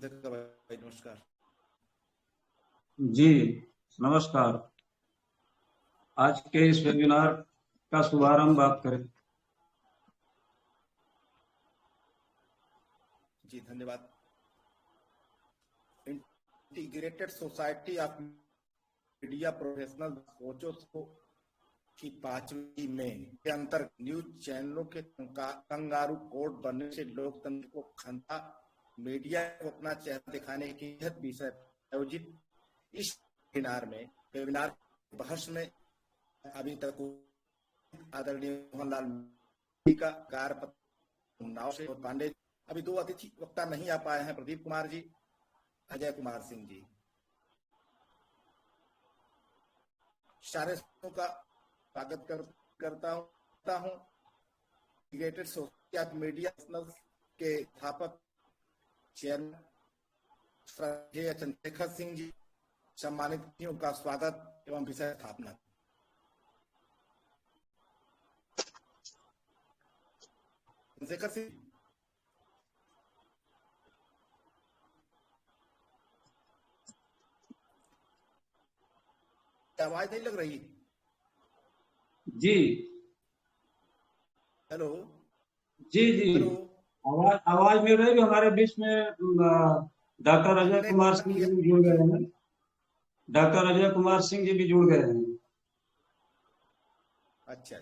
भाई नमस्कार। जी नमस्कार। आज के इस वेबिनार का शुभारंभ आप करें। जी धन्यवाद। Integrated society of media professional सोचो की 5वीं में के अंतर न्यूज चैनलों के कंगारू कोड बनने से लोकतंत्र को खतरा, मीडिया को अपना चेहरा दिखाने की विषय आयोजित इस वेबिनार बहस में अभी तक आदरणीय मोहनलाल का कार्य से पांडे, अभी 2 अतिथि वक्ता नहीं आ पाए हैं, प्रदीप कुमार जी, अजय कुमार सिंह जी। सारे का स्वागत करता हूँ। इंटीग्रेटेड सोसाइटी ऑफ मीडिया के स्थापक चेयरमैन चंद्रशेखर सिंह जी, सम्मानित अतिथियों का स्वागत एवं विषय स्थापना। चंद्रशेखर सिंह, आवाज नहीं लग रही? जी हेलो जी जी हेलो, आवाज मिल रही है। हमारे बीच में डॉक्टर अजय कुमार सिंह जी भी जुड़ गए हैं। डॉक्टर अजय कुमार सिंह जी भी जुड़ गए हैं। अच्छा,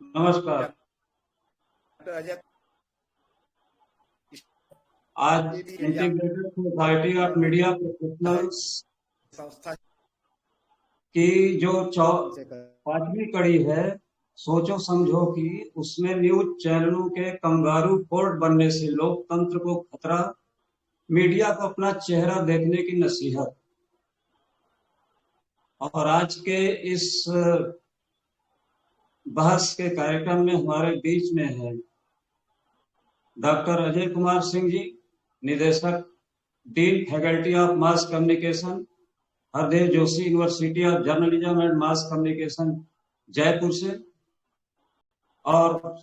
नमस्कार। डॉक्टर अजय आज integrated society of media professionals संस्था की जो 5वीं कड़ी है सोचो समझो की, उसमें न्यूज चैनलों के कंगारू कोर्ट बनने से लोकतंत्र को खतरा, मीडिया को अपना चेहरा देखने की नसीहत। और आज के इस बहस के कार्यक्रम में हमारे बीच में है डॉक्टर अजय कुमार सिंह जी, निदेशक, dean faculty of mass communication, Hardev Joshi university of journalism and mass communication, Jaipur से। और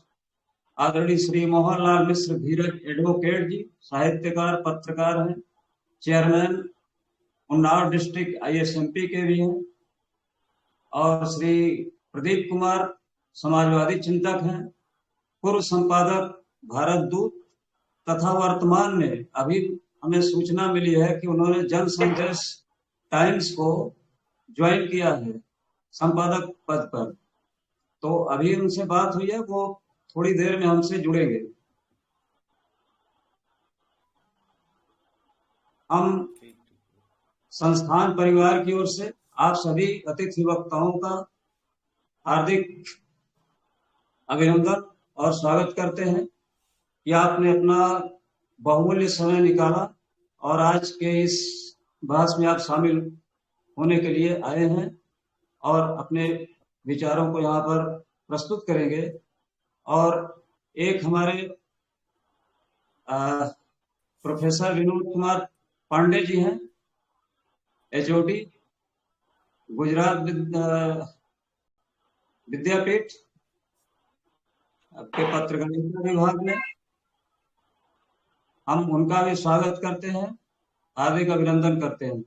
आदरणीय श्री मोहनलाल मिश्र धीरज एडवोकेट जी, साहित्यकार, पत्रकार हैं, चेयरमैन उन्नाव डिस्ट्रिक्ट ISMP के भी हैं। और श्री प्रदीप कुमार समाजवादी चिंतक हैं, पूर्व संपादक भारत दूत, तथा वर्तमान में अभी हमें सूचना मिली है कि उन्होंने जन संदेश टाइम्स को ज्वाइन किया है संपादक पद पर। तो अभी उनसे बात हुई है, वो थोड़ी देर में हमसे जुड़ेंगे। हम संस्थान परिवार की ओर से आप सभी अतिथि वक्ताओं का हार्दिक अभिनंदन और स्वागत करते हैं कि आपने अपना बहुमूल्य समय निकाला और आज के इस बहस में आप शामिल होने के लिए आए हैं और अपने विचारों को यहाँ पर प्रस्तुत करेंगे। और एक हमारे प्रोफेसर विनोद कुमार पांडे जी हैं, HOD गुजरात विद्यापीठ के पत्रकारिता विभाग में। हम उनका भी स्वागत करते हैं, हार्दिक अभिनंदन करते हैं।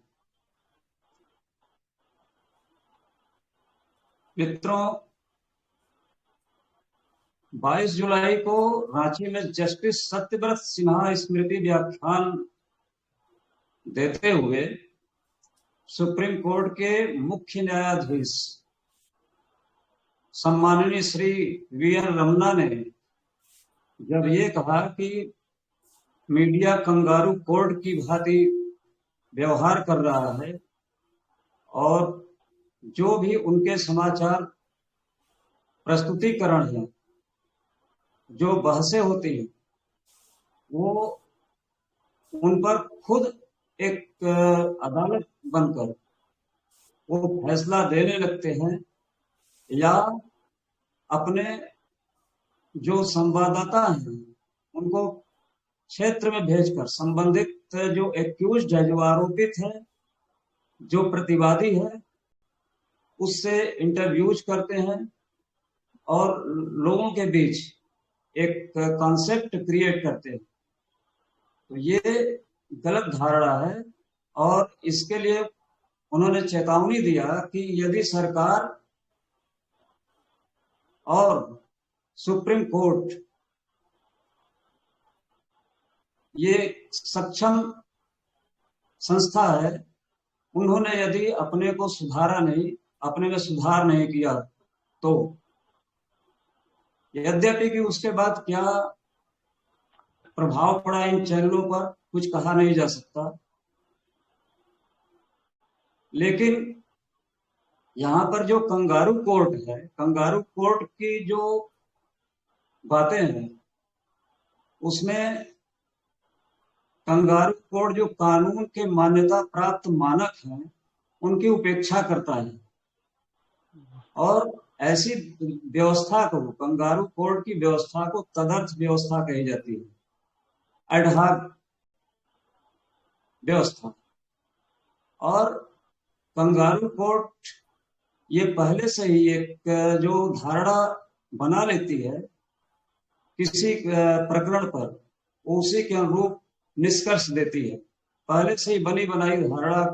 मित्रों, 22 जुलाई को रांची में जस्टिस सत्यव्रत सिन्हा स्मृति व्याख्यान देते हुए सुप्रीम कोर्ट के मुख्य न्यायाधीश सम्माननीय श्री VN रमन्ना ने जब ये कहा कि मीडिया कंगारू कोर्ट की भांति व्यवहार कर रहा है और जो भी उनके समाचार प्रस्तुतिकरण है, जो बहसें होती हैं, वो उन पर खुद एक अदालत बनकर वो फैसला देने लगते हैं या अपने जो संवाददाता हैं उनको क्षेत्र में भेजकर संबंधित जो एक्यूज्ड है, जो आरोपित है, जो प्रतिवादी है, उससे इंटरव्यूज करते हैं और लोगों के बीच एक कॉन्सेप्ट क्रिएट करते हैं। तो ये गलत धारणा है और इसके लिए उन्होंने चेतावनी दिया कि यदि सरकार और सुप्रीम कोर्ट ये सक्षम संस्था है, उन्होंने यदि अपने को सुधारा नहीं, अपने में सुधार नहीं किया तो यद्यपि कि उसके बाद क्या प्रभाव पड़ा इन चैनलों पर कुछ कहा नहीं जा सकता, लेकिन यहाँ पर जो कंगारू कोर्ट है, कंगारू कोर्ट की जो बातें हैं उसमें कंगारू कोर्ट जो कानून के मान्यता प्राप्त मानक हैं उनकी उपेक्षा करता है और ऐसी व्यवस्था को, कंगारू कोर्ट की व्यवस्था को तदर्थ व्यवस्था कही जाती है, एडहॉक व्यवस्था। और कंगारू कोर्ट ये पहले से ही एक जो धारणा बना लेती है किसी प्रकरण पर, उसी के अनुरूप निष्कर्ष देती है, पहले से ही बनी बनाई धारणा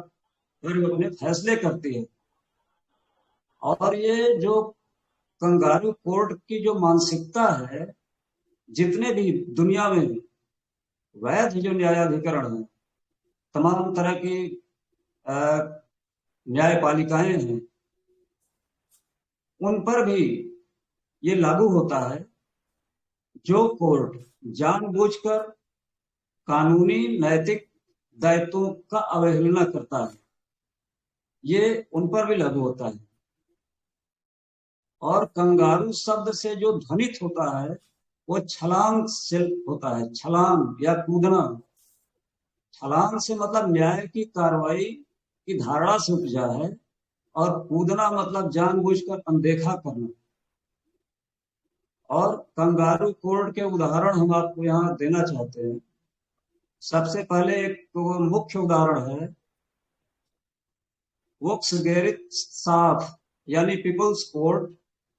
पर अपने फैसले करती है। और ये जो कंगारू कोर्ट की जो मानसिकता है, जितने भी दुनिया में वैध जो न्यायाधिकरण है, तमाम तरह की न्यायपालिकाएं हैं, उन पर भी ये लागू होता है। जो कोर्ट जानबूझकर कानूनी नैतिक दायित्वों का अवहेलना करता है, ये उन पर भी लागू होता है। और कंगारू शब्द से जो ध्वनित होता है वो छलांग से होता है, छलांग या कूदना। छलांग से मतलब न्याय की कार्रवाई की धारणा से उपजा है और कूदना मतलब जानबूझकर अनदेखा करना। और कंगारू कोर्ट के उदाहरण हम आपको यहाँ देना चाहते हैं। सबसे पहले एक तो मुख्य उदाहरण है वोक्सगेरित्साफ यानी पीपल्स कोर्ट,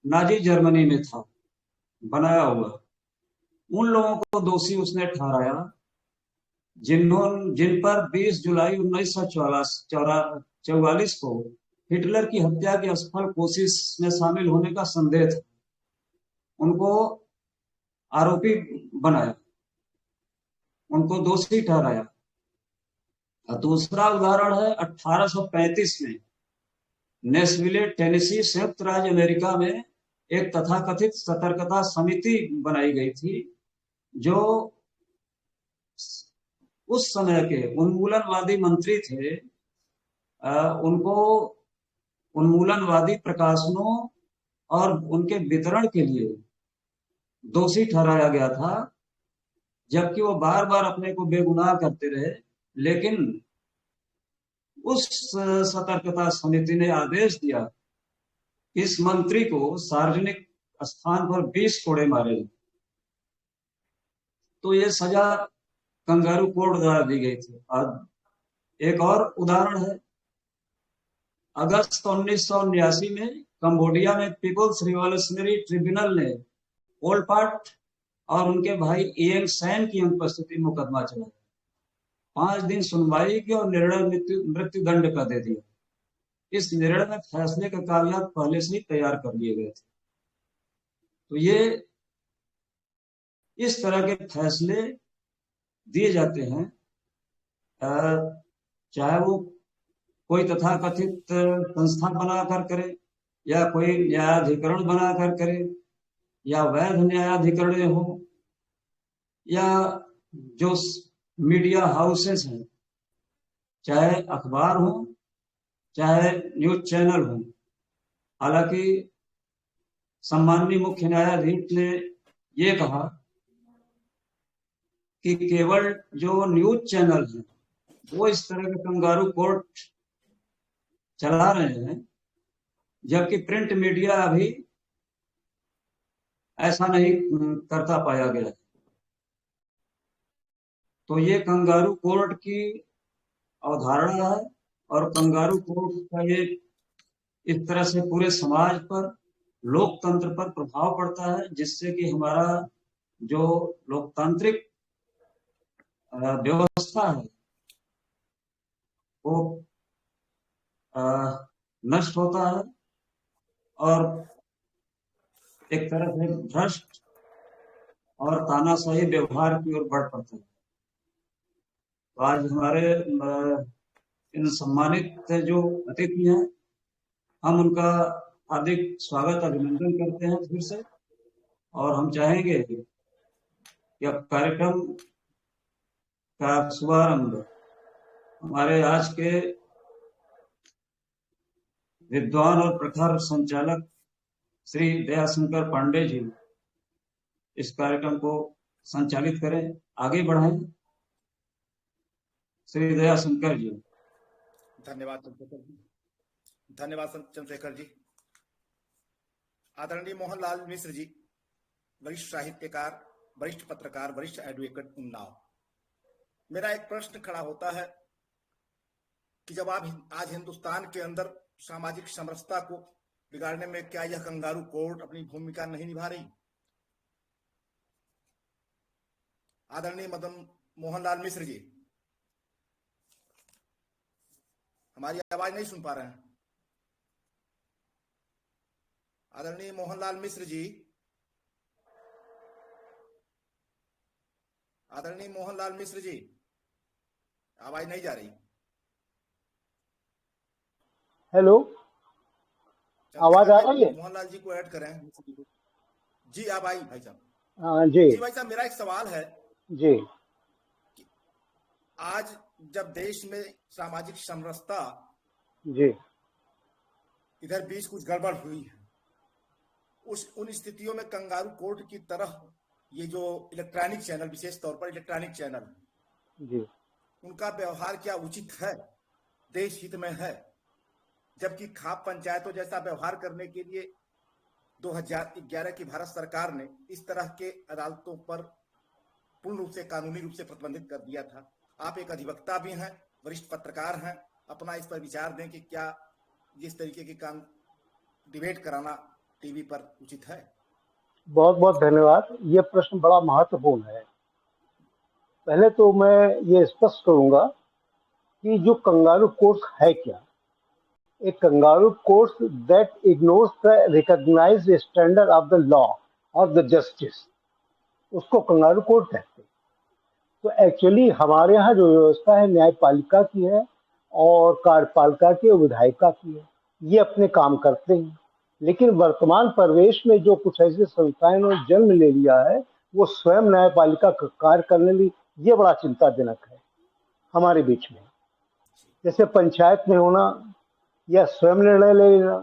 नाजी जर्मनी में था बनाया हुआ। उन लोगों को दोषी उसने ठहराया जिन पर 20 जुलाई 1944 को हिटलर की हत्या की असफल कोशिश में शामिल होने का संदेह था। उनको आरोपी बनाया, उनको दोषी ठहराया। दूसरा उदाहरण है 1835 में नेशविले, टेनेसी, संयुक्त राज्य अमेरिका में एक तथाकथित सतर्कता समिति बनाई गई थी जो उस समय के उन्मूलनवादी मंत्री थे। उनको उन्मूलनवादी प्रकाशनों और उनके वितरण के लिए दोषी ठहराया गया था, जबकि वो बार बार अपने को बेगुनाह करते रहे। लेकिन उस सतर्कता समिति ने आदेश दिया इस मंत्री को सार्वजनिक स्थान पर 20 कोड़े मारे। तो ये सजा कंगारू कोर्ट द्वारा दी गई थी। और एक और उदाहरण है अगस्त 1979 में कंबोडिया में पीपल्स रिवॉल्यूशनरी ट्रिब्यूनल ने पोल पॉट और उनके भाई इएंग सैन की उपस्थिति में मुकदमा चलाया। 5 दिन सुनवाई की और निर्णय मृत्यु दंड का दे दिया। इस निर्णय में फैसले का कागजात पहले से ही तैयार कर लिए गए थे। तो ये इस तरह के फैसले दिए जाते हैं, चाहे वो कोई तथाकथित संस्था बनाकर करे या कोई न्यायाधिकरण बनाकर करे या वैध न्यायाधिकरण हो या जो मीडिया हाउसेस हैं, चाहे अखबार हो चाहे न्यूज चैनल हो। हालांकि सम्माननीय मुख्य न्यायाधीश ने ये कहा कि केवल जो न्यूज चैनल है वो इस तरह के कंगारू कोर्ट चला रहे हैं, जबकि प्रिंट मीडिया अभी ऐसा नहीं करता पाया गया। तो ये कंगारू कोर्ट की अवधारणा है और कंगारू कोर्ट का ये इस तरह से पूरे समाज पर, लोकतंत्र पर प्रभाव पड़ता है, जिससे कि हमारा जो लोकतांत्रिक व्यवस्था है वो नष्ट होता है और एक तरह से भ्रष्ट और तानाशाही व्यवहार की ओर बढ़ पड़ता है। तो आज हमारे इन सम्मानित जो अतिथि हैं, हम उनका हार्दिक स्वागत अभिनंदन करते हैं फिर से, और हम चाहेंगे कि अब कार्यक्रम का शुभारंभ हमारे आज के विद्वान और प्रखर संचालक श्री दयाशंकर पांडे जी इस कार्यक्रम को संचालित करें, आगे बढ़ाएं। श्री दयाशंकर जी। धन्यवाद चंद्रशेखर जी। धन्यवाद चंद्रशेखर जी। आदरणीय मोहनलाल मिश्र जी, वरिष्ठ साहित्यकार, वरिष्ठ पत्रकार, वरिष्ठ एडवोकेट उन्नाव। मेरा एक प्रश्न खड़ा होता है कि जब आप आज हिंदुस्तान के अंदर सामाजिक समरसता को बिगाड़ने में क्या यह कंगारू कोर्ट अपनी भूमिका नहीं निभा रही? आदरणीय मदन मोहनलाल मिश्र जी, हमारी आवाज नहीं सुन पा रहे हैं? आदरणीय मोहनलाल मिश्र जी, आदरणीय मोहनलाल मिश्र जी, आवाज नहीं जा रही। हेलो, आवाज आ रही है? मोहनलाल जी को ऐड करें। जी आप आई भाई साहब। हाँ जी। जी भाई साहब, मेरा एक सवाल है जी। कि आज जब देश में सामाजिक समरसता जी इधर बीच कुछ गड़बड़ हुई है, उन स्थितियों में कंगारू कोर्ट की तरह ये जो इलेक्ट्रॉनिक चैनल, विशेष तौर पर इलेक्ट्रॉनिक चैनल, जी, उनका व्यवहार क्या उचित है, देश हित में है? जबकि खाप पंचायतों जैसा व्यवहार करने के लिए 2011 की भारत सरकार ने इस तरह के अदालतों पर पूर्ण रूप से कानूनी रूप से प्रतिबंधित कर दिया था। आप एक अधिवक्ता भी हैं, वरिष्ठ पत्रकार हैं, अपना इस पर विचार दें कि क्या जिस तरीके की डिबेट कराना टीवी पर उचित है? बहुत बहुत धन्यवाद। ये प्रश्न बड़ा महत्वपूर्ण है। पहले तो मैं ये स्पष्ट करूंगा कि जो कंगारू कोर्ट है क्या। A kangaroo court that ignores the recognized standard of the law or the justice, उसको कंगारू कोर्ट कहते हैं। तो एक्चुअली हमारे यहाँ जो व्यवस्था है न्यायपालिका की है और कार्यपालिका की और विधायिका की है, ये अपने काम करते हैं। लेकिन वर्तमान परिवेश में जो कुछ ऐसे संस्थाएं ने जन्म ले लिया है, वो स्वयं न्यायपालिका का कार्य करने लिए, ये बड़ा चिंताजनक है हमारे बीच में। जैसे पंचायत में होना या स्वयं निर्णय ले लेना,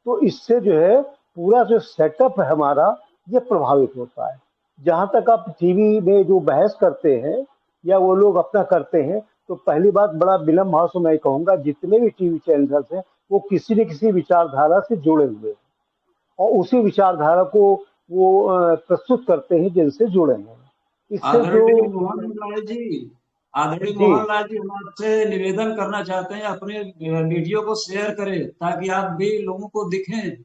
तो इससे जो है पूरा जो सेटअप है हमारा, ये प्रभावित होता है। जहां तक आप टीवी में जो बहस करते हैं या वो लोग अपना करते हैं, तो पहली बात बड़ा विनम्र भाव से मैं कहूंगा, जितने भी टीवी चैनल्स हैं वो किसी न किसी विचारधारा से जुड़े हुए हैं और उसी विचारधारा को वो प्रस्तुत करते हैं जिनसे जुड़े हैं। इससे जो आदरणीय मोहनलाल जी, हम आपसे निवेदन करना चाहते हैं, अपने वीडियो को शेयर करें ताकि आप भी लोगों को दिखें।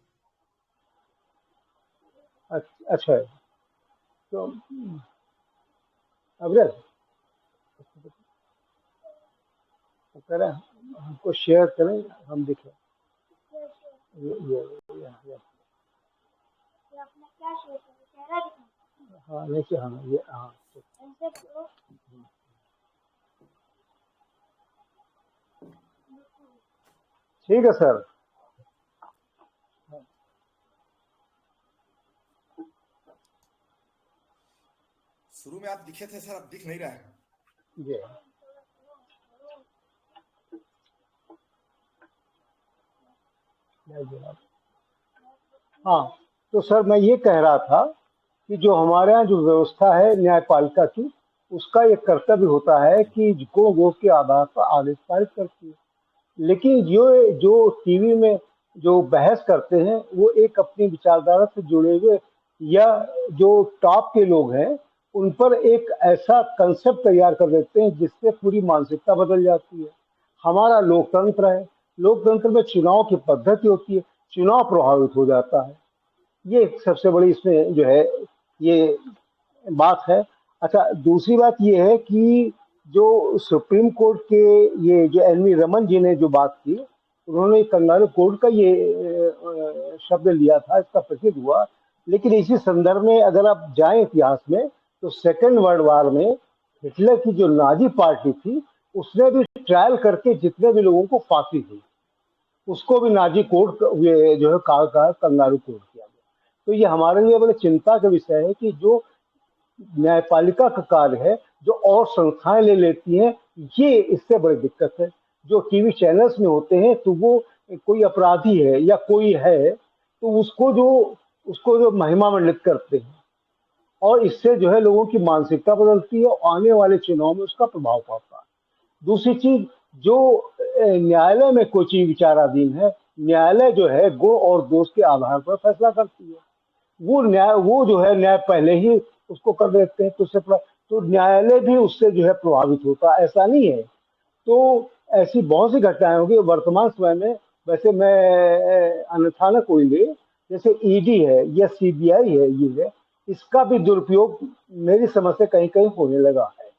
अच्छा, तो अब्रल करें, हमको शेयर करें, हम दिखें। ये हाँ नहीं, हाँ ये हाँ ठीक है सर। शुरू में आप दिखे थे सर, अब दिख नहीं रहा है। जी हाँ, तो सर मैं ये कह रहा था कि जो हमारे यहाँ जो व्यवस्था है न्यायपालिका की, उसका ये कर्तव्य होता है कि गो के आधार पर आदेश पारित करती है। लेकिन जो टीवी में जो बहस करते हैं वो एक अपनी विचारधारा से जुड़े हुए या जो टॉप के लोग हैं उन पर एक ऐसा कंसेप्ट तैयार कर देते हैं जिससे पूरी मानसिकता बदल जाती है। हमारा लोकतंत्र है, लोकतंत्र में चुनाव की पद्धति होती है, चुनाव प्रभावित हो जाता है। ये सबसे बड़ी इसमें जो है ये बात है। अच्छा, दूसरी बात ये है कि जो सुप्रीम कोर्ट के ये जो एन.वी. रमन जी ने जो बात की, उन्होंने कंगारू कोर्ट का ये शब्द लिया था, इसका प्रसिद्ध हुआ। लेकिन इसी संदर्भ में अगर आप जाएं इतिहास में, तो सेकेंड वर्ल्ड वार में हिटलर की जो नाजी पार्टी थी, उसने भी ट्रायल करके जितने भी लोगों को फांसी दी, उसको भी नाजी कोर्ट ये जो है कंगारू कोर्ट किया गया। तो ये हमारे लिए बड़े चिंता का विषय है कि जो न्यायपालिका का कार्य है, जो और संस्थाएं ले लेती हैं, ये इससे बड़ी दिक्कत है। जो टीवी चैनल्स में होते हैं, तो वो कोई अपराधी है या कोई है, तो उसको जो महिमा मंडित करते हैं, और इससे जो है लोगों की मानसिकता बदलती है और आने वाले चुनाव में उसका प्रभाव पड़ता है। दूसरी चीज, जो न्यायालय में कोई चीज विचाराधीन है, न्यायालय जो है गुण और दोष के आधार पर फैसला करती है। वो जो है न्याय पहले ही उसको कर देते हैं, तो न्यायालय भी उससे जो है प्रभावित होता है, ऐसा नहीं है। तो ऐसी बहुत सी घटनाएं होगी वर्तमान समय में। वैसे मैं अन्यथा न कोई ले, जैसे ईडी है या सीबीआई है, ये है, इसका भी दुरुपयोग मेरी समझ से कहीं कहीं होने लगा है,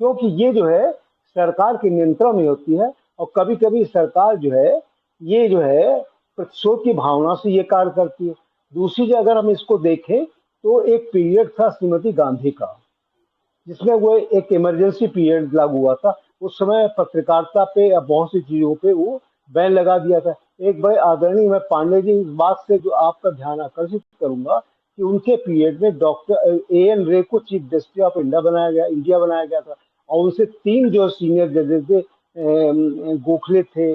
क्योंकि ये जो है सरकार के नियंत्रण में होती है, और कभी कभी सरकार जो है ये जो है प्रतिशोध की भावना से ये कार्य करती है। दूसरी चीज अगर हम इसको देखें, तो एक पीरियड था श्रीमती गांधी का, जिसमें वो एक इमरजेंसी पीरियड लागू हुआ था। उस समय पत्रकारिता पे या बहुत सी चीजों पे वो बैन लगा दिया था। एक बड़े आदरणीय मैं पांडे जी, इस बात से जो आपका ध्यान आकर्षित करूंगा कि उनके पीरियड में डॉक्टर A.N. रे को चीफ जस्टिस ऑफ इंडिया बनाया गया था, और उनसे 3 जो सीनियर जजेस थे, गोखले थे,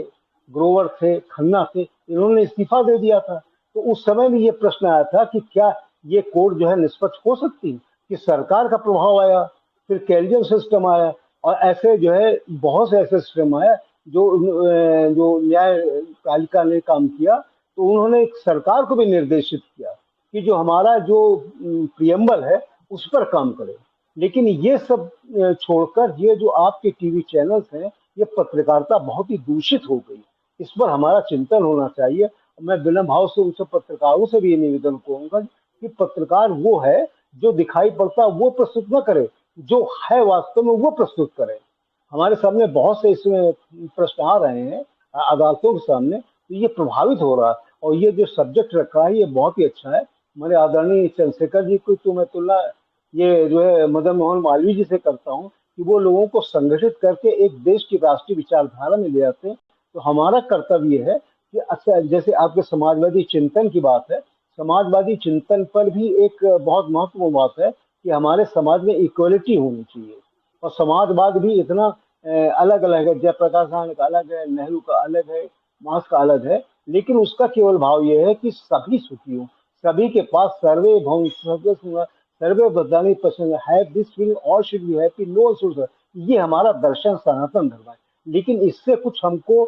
ग्रोवर थे, खन्ना थे, इन्होंने इस्तीफा दे दिया था। तो उस समय भी ये प्रश्न आया था कि क्या ये कोर्ट जो है निष्पक्ष हो सकती है, कि सरकार का प्रभाव आया, फिर कैलियम सिस्टम आया, और ऐसे जो है बहुत से ऐसे सिस्टम आया जो न्यायपालिका ने काम किया। तो उन्होंने एक सरकार को भी निर्देशित किया कि जो हमारा जो प्रियम्बल है उस पर काम करे। लेकिन ये सब छोड़कर ये जो आपके टीवी चैनल्स हैं, ये पत्रकारिता बहुत ही दूषित हो गई। इस पर हमारा चिंतन होना चाहिए। मैं बिना भाव से उनसे पत्रकारों से भी ये निवेदन करूंगा कि पत्रकार वो है जो दिखाई पड़ता वो प्रस्तुत न करे, जो है वास्तव में वो प्रस्तुत करे। हमारे सामने बहुत से इसमें प्रश्न आ रहे हैं अदालतों के सामने, तो ये प्रभावित हो रहा है। और ये जो सब्जेक्ट रखा है ये बहुत ही अच्छा है। हमारे आदरणीय चंद्रशेखर जी को तो मैं तुलना ये जो है मदन मोहन मालवीय जी से करता हूँ कि वो लोगों को संगठित करके एक देश की राष्ट्रीय विचारधारा में ले आते हैं। तो हमारा कर्तव्य है कि अच्छा, जैसे आपके समाजवादी चिंतन की बात है, समाजवादी चिंतन पर भी एक बहुत महत्वपूर्ण बात है कि हमारे समाज में इक्वलिटी होनी चाहिए। और समाजवाद भी इतना अलग अलग है, जयप्रकाश नारायण का अलग है, नेहरू का अलग है, मार्क्स का अलग है, लेकिन उसका केवल भाव यह है कि सभी सुखी हों, सभी के पास सर्वे भवन सर्वे बदलानी पसंद है, this feeling all should be happy, no one should. ये हमारा दर्शन सनातन धर्म है। लेकिन इससे कुछ हमको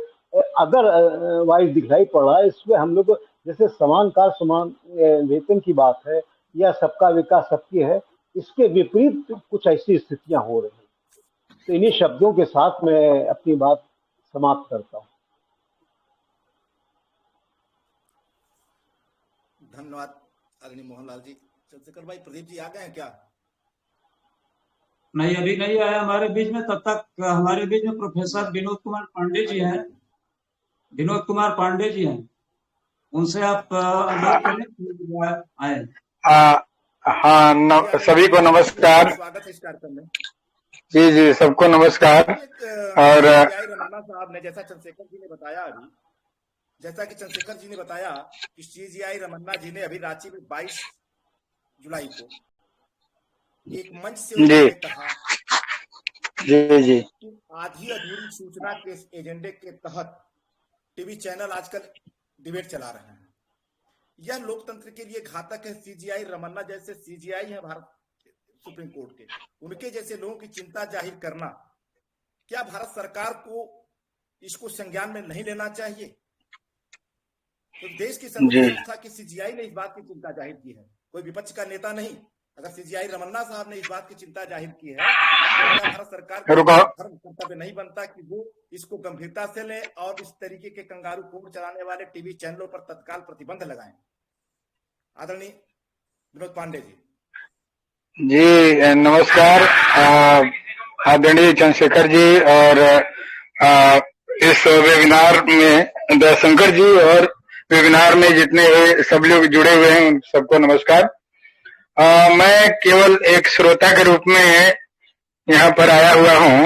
अदर वाइज दिखाई पड़ रहा है। इसमें हम लोग जैसे समान कार समान वेतन की बात है, या सबका विकास सबकी है, इसके विपरीत कुछ ऐसी स्थितियां हो रही हैं। तो इन्हीं शब्दों के साथ मैं अपनी बात समाप्त करता हूँ। धन्यवाद आदरणीय मोहनलाल जी। चंद्रशेखर भाई, प्रदीप जी आ गए हैं क्या? नहीं, अभी नहीं आया हमारे बीच में। तब तक हमारे बीच में प्रोफेसर विनोद कुमार पांडे जी हैं। विनोद कुमार पांडे जी हैं, उनसे आप अनुरोध करें आए। हाँ, सभी को नमस्कार। स्वागत है इस कार्यक्रम में। जी जी, सबको नमस्कार। और रमन्ना साहब ने, जैसा कि चंद्रशेखर जी ने बताया कि CGI रमन्ना जी ने अभी रांची में 22 जुलाई को एक मंच से उन्होंने कहा जी कि आधी अधूरी सूचना के एजेंडे के तहत टीवी चैनल आजकल डिबेट चला रहे हैं। यह लोकतंत्र के लिए घातक है। CGI रमन्ना जैसे CGI है भारत सुप्रीम कोर्ट के, उनके जैसे लोगों की चिंता जाहिर करना, क्या भारत सरकार को इसको संज्ञान में नहीं लेना चाहिए? तो देश की सर्वोच्च संस्था की CGI ने इस बात की चिंता जाहिर की है, कोई विपक्ष का नेता नहीं। अगर CGI रमन्ना साहब ने इस बात की चिंता जाहिर की है, तो क्या भारत सरकार का धर्म कर्तव्य नहीं बनता कि वो इसको गंभीरता से ले और इस तरीके के कंगारू कोर्ट चलाने वाले टीवी चैनलों पर तत्काल प्रतिबंध लगाएं? आदरणीय विनोद पांडे जी। जी नमस्कार आदरणीय चंद्रशेखर जी और इस वेबिनार में दयाशंकर जी और वेबिनार में जितने सब लोग जुड़े हुए हैं उन सबको नमस्कार। मैं केवल एक श्रोता के रूप में यहाँ पर आया हुआ हूँ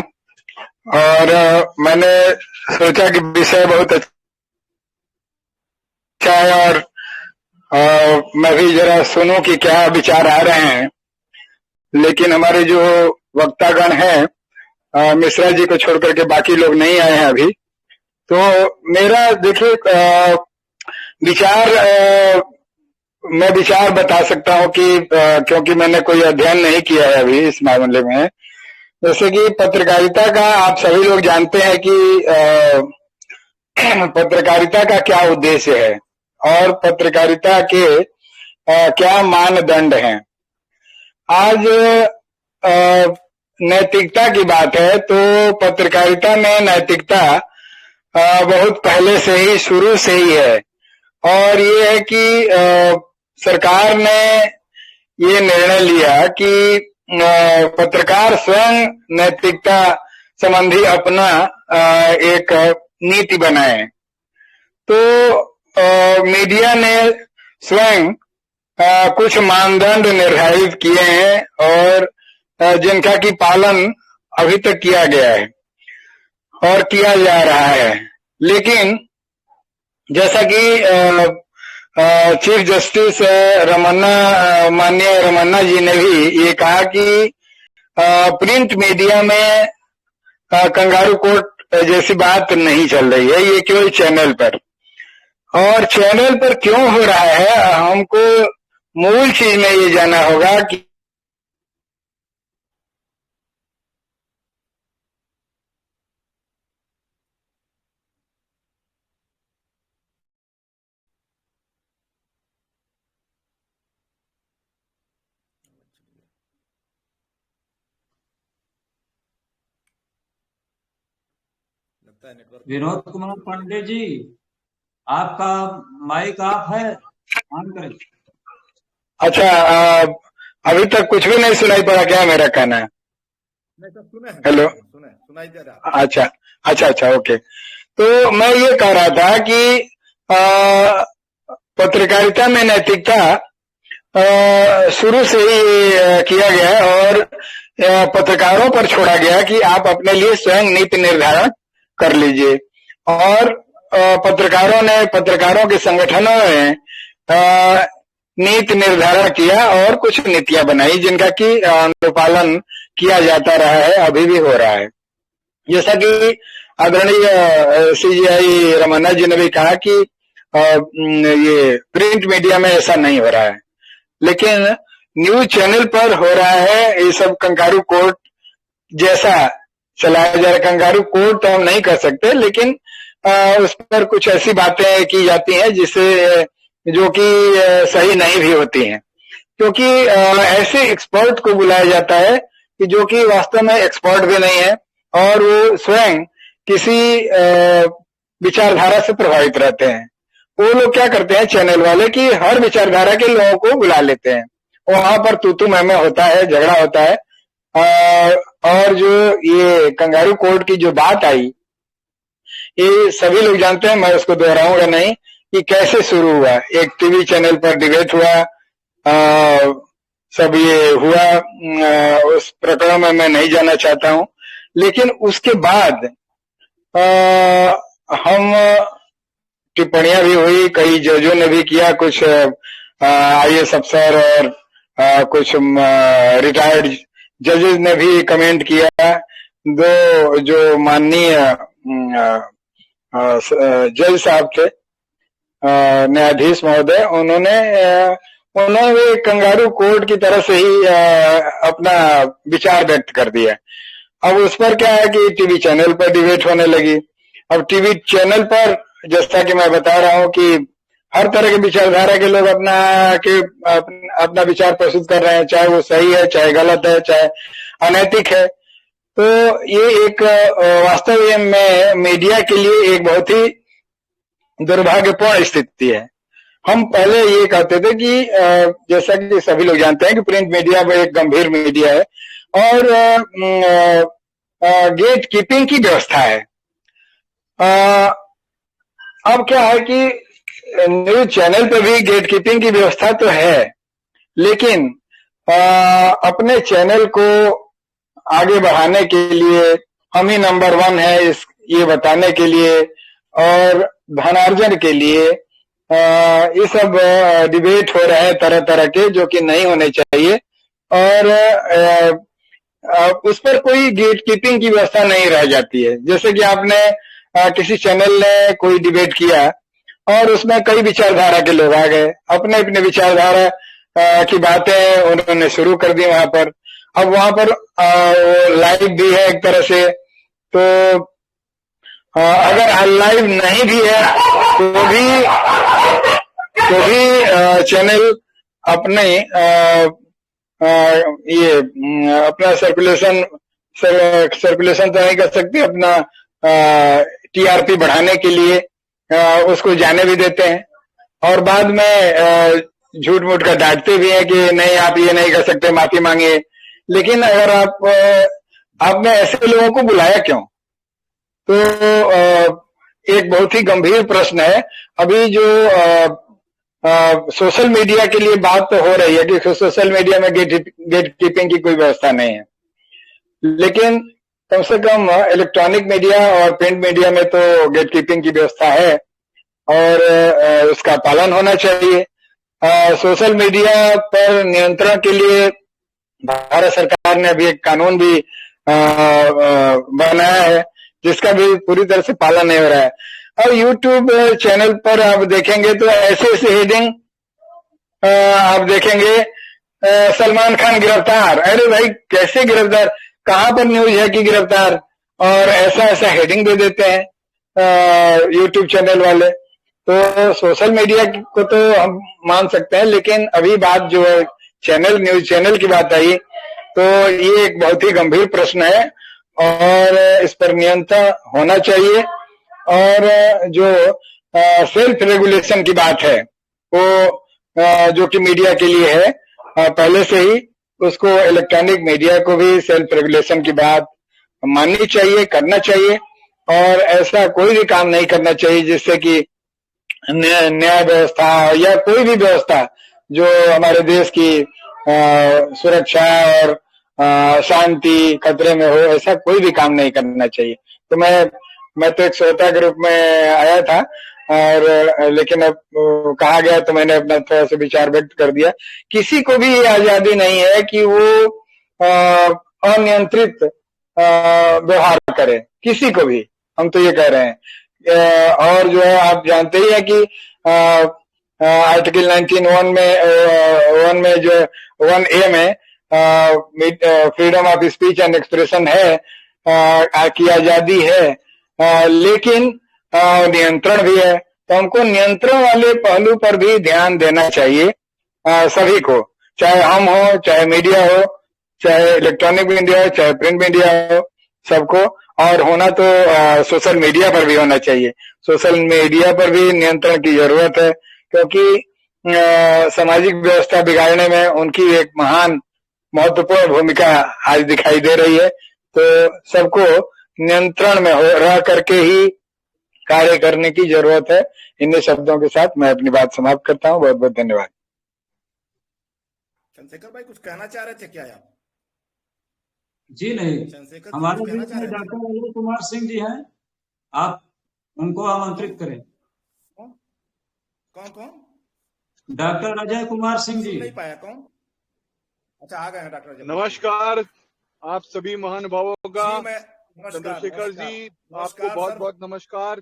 और मैंने सोचा कि विषय बहुत अच्छा है और मैं भी जरा सुनूं कि क्या विचार आ रहे हैं। लेकिन हमारे जो वक्तागण हैं मिश्रा जी को छोड़कर के बाकी लोग नहीं आए हैं अभी। तो मेरा देखिए मैं विचार बता सकता हूँ कि क्योंकि मैंने कोई अध्ययन नहीं किया है अभी इस मामले में। जैसे कि पत्रकारिता का आप सभी लोग जानते हैं कि पत्रकारिता का क्या उद्देश्य है और पत्रकारिता के क्या मानदंड हैं। आज नैतिकता की बात है तो पत्रकारिता में नैतिकता बहुत पहले से ही शुरू से ही है और ये है कि सरकार ने ये निर्णय लिया कि पत्रकार स्वयं नैतिकता संबंधी अपना एक नीति बनाए। तो मीडिया ने स्वयं कुछ मानदंड निर्धारित किए हैं और जिनका की पालन अभी तक किया गया है और किया जा रहा है। लेकिन जैसा कि चीफ जस्टिस माननीय रमन्ना जी ने भी ये कहा कि प्रिंट मीडिया में कंगारू कोर्ट जैसी बात नहीं चल रही है, ये केवल चैनल पर। और चैनल पर क्यों हो रहा है, हमको मूल चीज में ये जानना होगा कि विनोद कुमार पांडे जी, आपका माइक ऑफ है, ऑन करें। अच्छा, अभी तक कुछ भी नहीं सुनाई पड़ा क्या मेरा कहना है? हेलो, सुनाई दे रहा। अच्छा, ओके। तो मैं ये कह रहा था कि पत्रकारिता में नैतिकता शुरू से ही किया गया और पत्रकारों पर छोड़ा गया कि आप अपने लिए स्वयं नीति निर्धारण कर लीजिए। और पत्रकारों के संगठनों ने नीति निर्धारण किया और कुछ नीतियां बनाई जिनका कि अनुपालन किया जाता रहा है, अभी भी हो रहा है। जैसा कि आदरणीय सीजीआई रमन्ना जी ने भी कहा कि ये प्रिंट मीडिया में ऐसा नहीं हो रहा है, लेकिन न्यूज चैनल पर हो रहा है। ये सब कंगारू कोर्ट जैसा चलाया जा रहा है। कंगारू कोर्ट तो हम नहीं कर सकते, लेकिन उस पर कुछ ऐसी बातें की जाती हैं जिससे जो कि सही नहीं भी होती हैं, क्योंकि ऐसे एक्सपर्ट को बुलाया जाता है कि जो कि वास्तव में एक्सपर्ट भी नहीं है और वो स्वयं किसी विचारधारा से प्रभावित रहते हैं। वो लोग क्या करते हैं चैनल वाले कि हर विचारधारा के लोगों को बुला लेते हैं, वहां पर तू मैं होता है, झगड़ा होता है। और जो ये कंगारू कोर्ट की जो बात आई, ये सभी लोग जानते हैं, मैं उसको दोहराऊंगा नहीं कि कैसे शुरू हुआ। एक टीवी चैनल पर डिबेट हुआ, सब ये हुआ, उस प्रकरण में मैं नहीं जाना चाहता हूं। लेकिन उसके बाद हम टिप्पणियां भी हुई, कई जजों ने भी किया, कुछ IAS अफसर और कुछ रिटायर्ड जजेस ने भी कमेंट किया। दो जो माननीय जज साहब थे, न्यायाधीश महोदय, उन्होंने कंगारू कोर्ट की तरह से ही अपना विचार व्यक्त कर दिया। अब उस पर क्या है कि टीवी चैनल पर डिबेट होने लगी। अब टीवी चैनल पर जैसा कि मैं बता रहा हूं कि हर तरह के विचारधारा के लोग अपना विचार प्रस्तुत कर रहे हैं, चाहे वो सही है, चाहे गलत है, चाहे अनैतिक है। तो ये एक वास्तव में मीडिया के लिए एक बहुत ही दुर्भाग्यपूर्ण स्थिति है। हम पहले ये कहते थे कि जैसा कि सभी लोग जानते हैं कि प्रिंट मीडिया वो एक गंभीर मीडिया है और गेट कीपिंग की व्यवस्था है। अब क्या है कि न्यूज चैनल पर भी गेट कीपिंग की व्यवस्था तो है, लेकिन अपने चैनल को आगे बढ़ाने के लिए हम ही नंबर 1 है इस ये बताने के लिए और धनार्जन के लिए ये सब डिबेट हो रहे हैं तरह तरह के, जो कि नहीं होने चाहिए और उस पर कोई गेट कीपिंग की व्यवस्था नहीं रह जाती है। जैसे कि आपने किसी चैनल ने कोई डिबेट किया और उसमें कई विचारधारा के लोग आ गए, अपने अपने विचारधारा की बातें उन्होंने शुरू कर दी वहां पर। अब वहां पर लाइव भी है एक तरह से, तो अगर लाइव नहीं भी है तो भी चैनल अपने ये अपना सर्कुलेशन तो नहीं कर सकते, अपना टीआरपी बढ़ाने के लिए उसको जाने भी देते हैं और बाद में झूठ मूठ का डांटते भी हैं कि नहीं आप ये नहीं कर सकते, माफी मांगिए। लेकिन अगर आपने ऐसे लोगों को बुलाया क्यों? तो एक बहुत ही गंभीर प्रश्न है। अभी जो सोशल मीडिया के लिए बात तो हो रही है कि सोशल मीडिया में गेट कीपिंग की कोई व्यवस्था नहीं है, लेकिन कम से कम इलेक्ट्रॉनिक मीडिया और प्रिंट मीडिया में तो गेट कीपिंग की व्यवस्था है और उसका पालन होना चाहिए। सोशल मीडिया पर नियंत्रण के लिए भारत सरकार ने अभी एक कानून भी बनाया है, जिसका भी पूरी तरह से पालन नहीं हो रहा है। और यूट्यूब चैनल पर आप देखेंगे तो ऐसे ऐसे हेडिंग आप देखेंगे, सलमान खान गिरफ्तार। अरे भाई कैसे गिरफ्तार? कहां पर न्यूज है कि गिरफ्तार? और ऐसा ऐसा हेडिंग दे देते हैं यूट्यूब चैनल वाले। तो सोशल मीडिया को तो हम मान सकते हैं, लेकिन अभी बात जो है न्यूज चैनल की बात आई, तो ये एक बहुत ही गंभीर प्रश्न है और इस पर नियंत्रण होना चाहिए। और जो सेल्फ रेगुलेशन की बात है वो जो कि मीडिया के लिए है, पहले से ही उसको इलेक्ट्रॉनिक मीडिया को भी सेल्फ रेगुलेशन की बात माननी चाहिए, करना चाहिए और ऐसा कोई भी काम नहीं करना चाहिए जिससे कि न्याय व्यवस्था या कोई भी व्यवस्था जो हमारे देश की सुरक्षा और शांति खतरे में हो, ऐसा कोई भी काम नहीं करना चाहिए। तो मैं तो एक श्रोता के रूप में आया था और लेकिन अब कहा गया तो मैंने अपना थोड़ा सा विचार व्यक्त कर दिया। किसी को भी ये आजादी नहीं है कि वो अनियंत्रित व्यवहार करे, किसी को भी। हम तो ये कह रहे हैं और जो है आप जानते ही है कि आर्टिकल 19(1) में जो 1A में freedom of speech and expression है की आजादी है, लेकिन नियंत्रण भी है। तो हमको नियंत्रण वाले पहलू पर भी ध्यान देना चाहिए सभी को, चाहे हम हो, चाहे मीडिया हो, चाहे इलेक्ट्रॉनिक मीडिया हो, चाहे प्रिंट मीडिया हो, सबको। और होना तो सोशल मीडिया पर भी होना चाहिए। सोशल मीडिया पर भी नियंत्रण की जरूरत है, क्योंकि सामाजिक व्यवस्था बिगाड़ने में उनकी एक महान महत्वपूर्ण भूमिका आज दिखाई दे रही है। तो सबको नियंत्रण में रह करके ही कार्य करने की जरूरत है। इन शब्दों के साथ मैं अपनी बात समाप्त करता हूँ। बहुत बहुत धन्यवाद। चंद्रशेखर भाई कुछ कहना चाह रहे थे क्या आप? जी नहीं, चंद्रशेखर हमारे बीच में डॉक्टर अजय कुमार सिंह जी हैं, आप उनको आमंत्रित करें। कौन कौन? डॉक्टर अजय कुमार सिंह जी। नहीं पाया कौन? अच्छा आ गए हैं डॉक्टर अजय। नमस्कार आप सभी महानुभावों का। चंद्रशेखर जी आपको बहुत बहुत नमस्कार।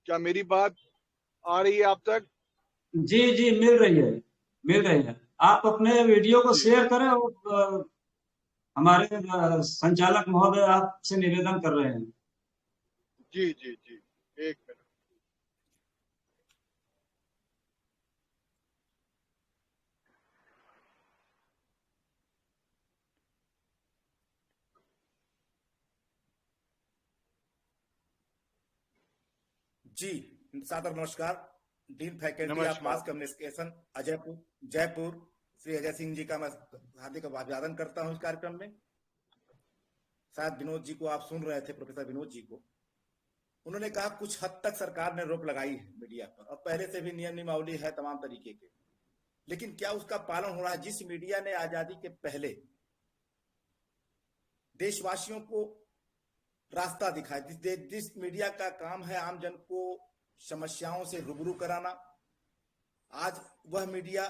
क्या मेरी बात आ रही है आप तक? जी जी मिल रही है। आप अपने वीडियो को शेयर करें और हमारे संचालक महोदय आपसे निवेदन कर रहे हैं। जी जी जी एक मिनट। जी सादर नमस्कार। Dean faculty of mass communication Jaipur Shri Ajay Singh ji का मैं हार्दिक अभिवादन करता हूं इस कार्यक्रम में। शायद विनोद जी को आप सुन रहे थे, प्रोफेसर विनोद जी को। उन्होंने कहा कुछ हद तक सरकार ने रोक लगाई है मीडिया पर और पहले से भी नियम नियमावली है तमाम तरीके के, लेकिन क्या उसका पालन हो रहा है? जिस मीडिया ने आजादी के पहले देशवासियों को रास्ता दिखाया, जिस मीडिया का काम है आम जन को समस्याओं से रूबरू कराना, आज वह मीडिया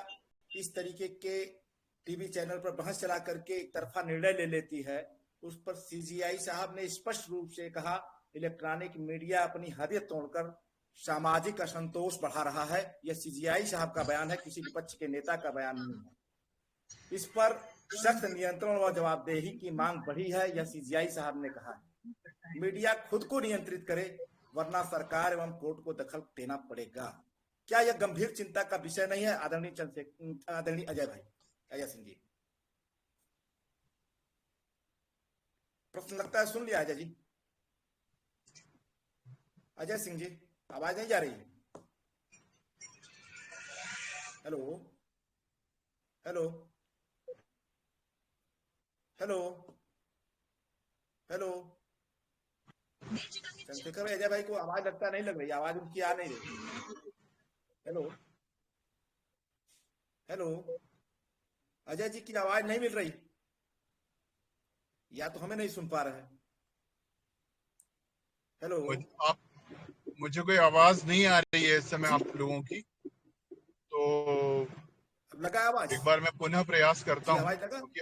इस तरीके के टीवी चैनल पर बहस चला करके एक तरफा निर्णय ले लेती है। उस पर सीजीआई साहब ने स्पष्ट रूप से कहा इलेक्ट्रॉनिक मीडिया अपनी हदें तोड़कर सामाजिक असंतोष बढ़ा रहा है। यह सीजीआई साहब का बयान है, किसी विपक्ष के नेता का बयान नहीं है। इस पर सख्त नियंत्रण व जवाबदेही की मांग बढ़ी है, यह सीजीआई साहब ने कहा है। मीडिया खुद को नियंत्रित करे वरना सरकार एवं कोर्ट को दखल देना पड़ेगा। क्या यह गंभीर चिंता का विषय नहीं है? आदरणीय अजय सिंह जी, प्रश्न लगता है सुन लिया अजय जी। अजय सिंह जी, आवाज नहीं जा रही है? Hello hello hello hello Chandrashekhar भाई, अजय भाई को आवाज लगता नहीं लग रही, आवाज उनकी आ नहीं रही। हेलो हेलो अजय जी की आवाज नहीं मिल रही, या तो हमें नहीं सुन पा रहे हैं। हेलो, मुझे कोई आवाज नहीं आ रही है इस समय आप लोगों की, तो लगा आवाज? एक बार मैं पुनः प्रयास करता हूँ क्योंकि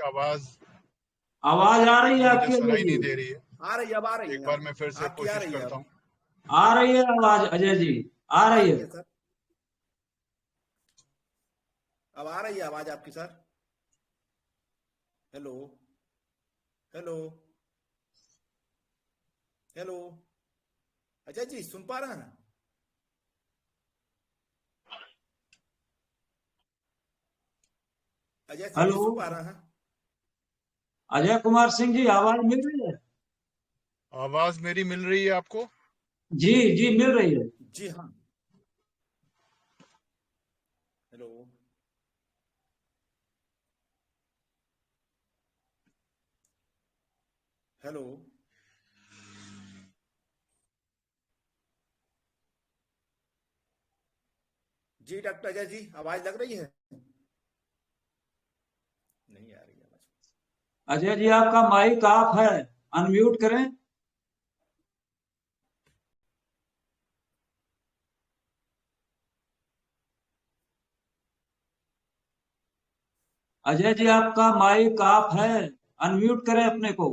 आवाज आ रही है आपकी? सुनाई नहीं दे रही है। आ रही है, अब आ रही है। एक बार मैं फिर से कोशिश करता हूँ। आ रही है आवाज अजय जी, आ रही है सर, अब आ रही है आवाज आपकी sir. Hello hello hello Ajay ji, सुन पा रहे हैं? अजय सिंह जी सुन पा रहे हैं? अजय कुमार सिंह जी, आवाज मिल रही है? आवाज मेरी मिल रही है आपको? जी जी मिल रही है। जी हाँ। हेलो हेलो जी डॉक्टर अजय जी, आवाज लग रही है? नहीं आ रही आवाज। अजय जी आपका माइक ऑफ है, अनम्यूट करें। अजय जी आपका माइक ऑफ है, अनम्यूट करें अपने को।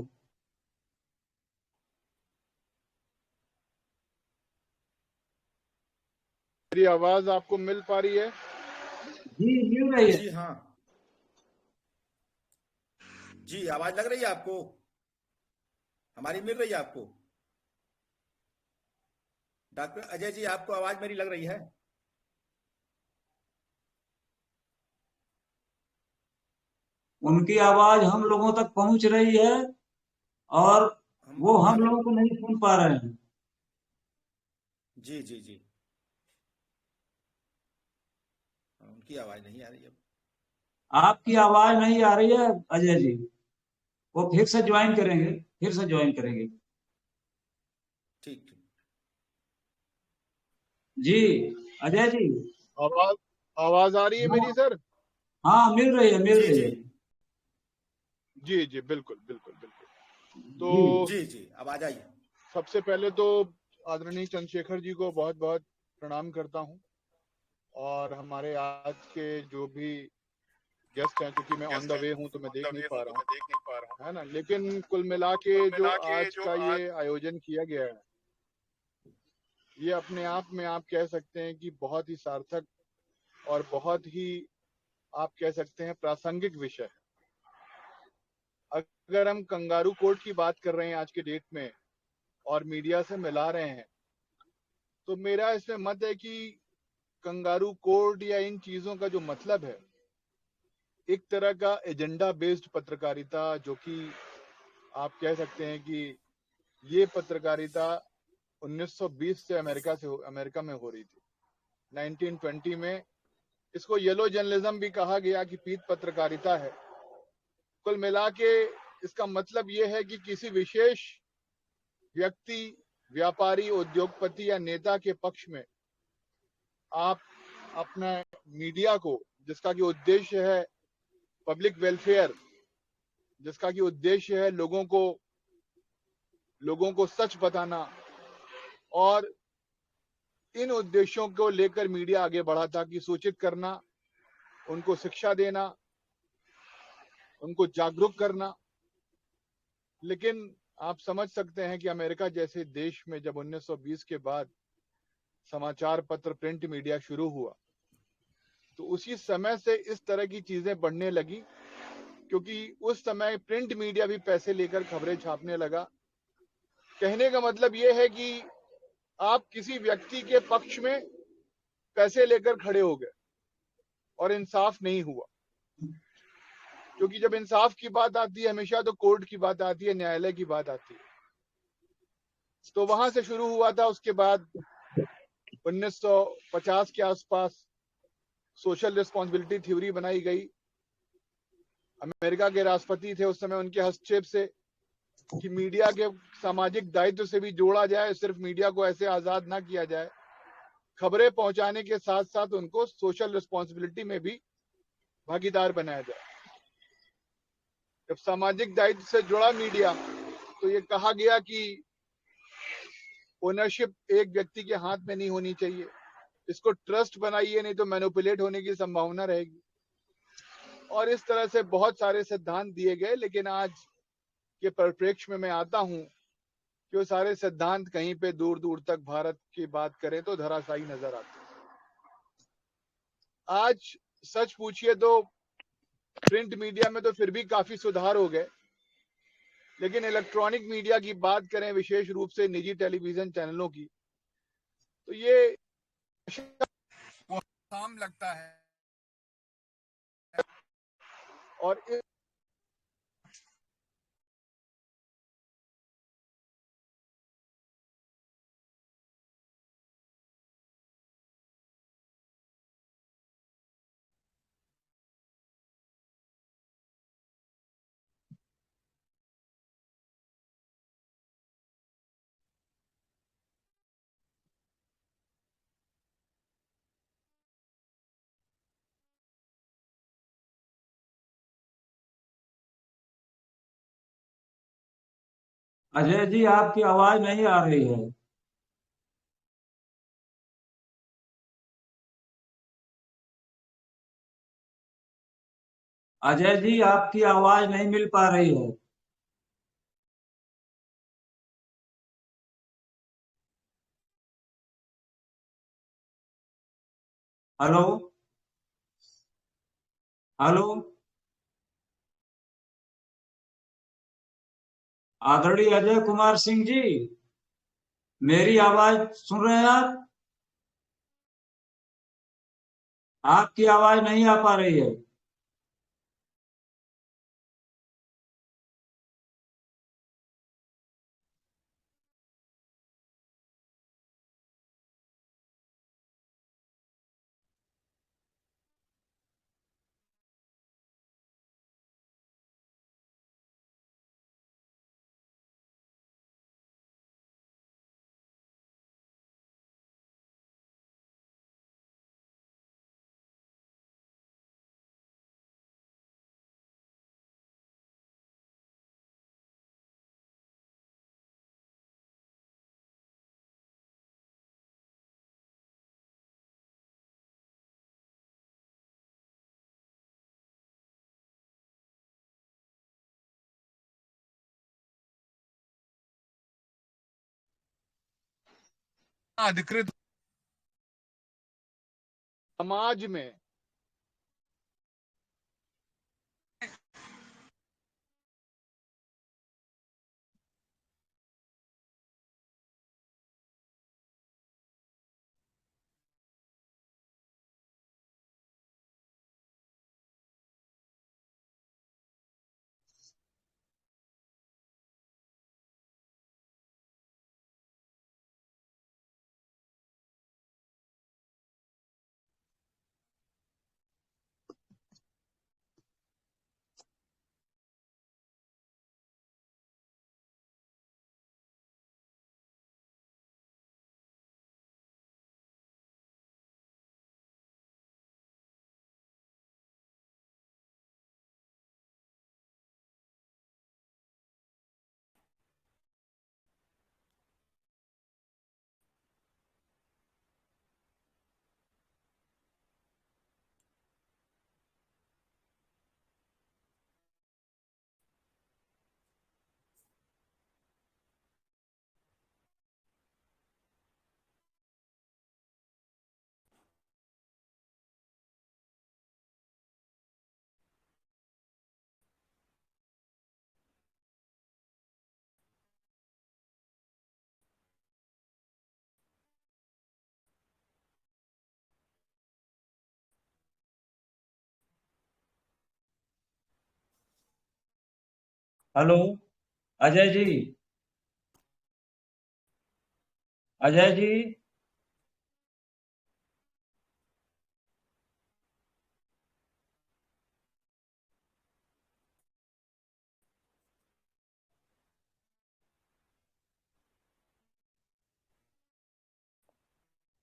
मेरी आवाज आपको मिल पा रही है? जी मिल रही है। जी हाँ जी, आवाज लग रही है आपको? हमारी मिल रही है आपको? डॉक्टर अजय जी, आपको आवाज मेरी लग रही है? उनकी आवाज हम लोगों तक पहुंच रही है और वो हम लोगों को नहीं सुन पा रहे हैं। जी जी जी, उनकी आवाज नहीं आ रही है। आपकी आवाज नहीं आ रही है अजय जी, वो फिर से ज्वाइन करेंगे, फिर से ज्वाइन करेंगे। ठीक ठीक। जी अजय जी, आवाज आ रही है मेरी सर? हाँ मिल रही है, मिल रही है। जी जी बिल्कुल बिल्कुल बिल्कुल। तो जी जी, आवाज आई। सबसे पहले तो आदरणीय चंद्रशेखर जी को बहुत बहुत प्रणाम करता हूं, और हमारे आज के जो भी गेस्ट हैं, क्योंकि मैं ऑन द वे हूं तो मैं देख नहीं पा रहा हूं, है ना, लेकिन कुल मिला के जो आज का ये आयोजन किया गया है, ये अपने आप में आप कह सकते हैं कि बहुत ही सार्थक और बहुत ही आप कह सकते हैं प्रासंगिक विषय है। अगर हम कंगारू कोर्ट की बात कर रहे हैं आज के डेट में और मीडिया से मिला रहे हैं, तो मेरा इसमें मत है कि कंगारू कोर्ट या इन चीजों का जो मतलब है एक तरह का एजेंडा बेस्ड पत्रकारिता, जो कि आप कह सकते हैं कि ये पत्रकारिता 1920 से अमेरिका में हो रही थी, 1920 में। इसको येलो जर्नलिज्म भी कहा गया कि पीत पत्रकारिता है। कुल मिला के इसका मतलब यह है कि किसी विशेष व्यक्ति, व्यापारी, उद्योगपति या नेता के पक्ष में आप अपना मीडिया को, जिसका कि उद्देश्य है पब्लिक वेलफेयर, जिसका कि उद्देश्य है लोगों को सच बताना, और इन उद्देश्यों को लेकर मीडिया आगे बढ़ा था कि सूचित करना, उनको शिक्षा देना, उनको जागरूक करना। लेकिन आप समझ सकते हैं कि अमेरिका जैसे देश में जब 1920 के बाद समाचार पत्र, प्रिंट मीडिया शुरू हुआ, तो उसी समय से इस तरह की चीजें बढ़ने लगी, क्योंकि उस समय प्रिंट मीडिया भी पैसे लेकर खबरें छापने लगा। कहने का मतलब यह है कि आप किसी व्यक्ति के पक्ष में पैसे लेकर खड़े हो गए और इंसाफ नहीं हुआ, क्योंकि जब इंसाफ की बात आती है हमेशा तो कोर्ट की बात आती है, न्यायालय की बात आती है। तो वहां से शुरू हुआ था। उसके बाद 1950 के आसपास सोशल रिस्पॉन्सिबिलिटी थ्योरी बनाई गई। अमेरिका के राष्ट्रपति थे उस समय, उनके हस्तक्षेप से कि मीडिया के सामाजिक दायित्व से भी जोड़ा जाए, सिर्फ मीडिया को ऐसे आजाद ना किया जाए, खबरें पहुंचाने के साथ साथ उनको सोशल रिस्पॉन्सिबिलिटी में भी भागीदार बनाया जाए। जब सामाजिक दायित्व से जुड़ा मीडिया, तो ये कहा गया कि ओनरशिप एक व्यक्ति के हाथ में नहीं होनी चाहिए, इसको ट्रस्ट बनाइए, नहीं तो मैनिपुलेट होने की संभावना रहेगी। और इस तरह से बहुत सारे सिद्धांत दिए गए। लेकिन आज के परिप्रेक्ष्य में मैं आता हूं कि वो सारे सिद्धांत कहीं पे दूर दूर तक भारत की बात करें तो धराशायी नजर आते हैं। आज सच पूछिए तो प्रिंट मीडिया में तो फिर भी काफी सुधार हो गए, लेकिन इलेक्ट्रॉनिक मीडिया की बात करें, विशेष रूप से निजी टेलीविजन चैनलों की, तो ये काम लगता है। और अजय जी, आपकी आवाज नहीं आ रही है। अजय जी, आपकी आवाज नहीं मिल पा रही है। हेलो, हेलो, आदरणीय अजय कुमार सिंह जी, मेरी आवाज सुन रहे हैं आप? आपकी आवाज नहीं आ पा रही है। अधिकृत समाज में हेलो अजय जी। अजय जी।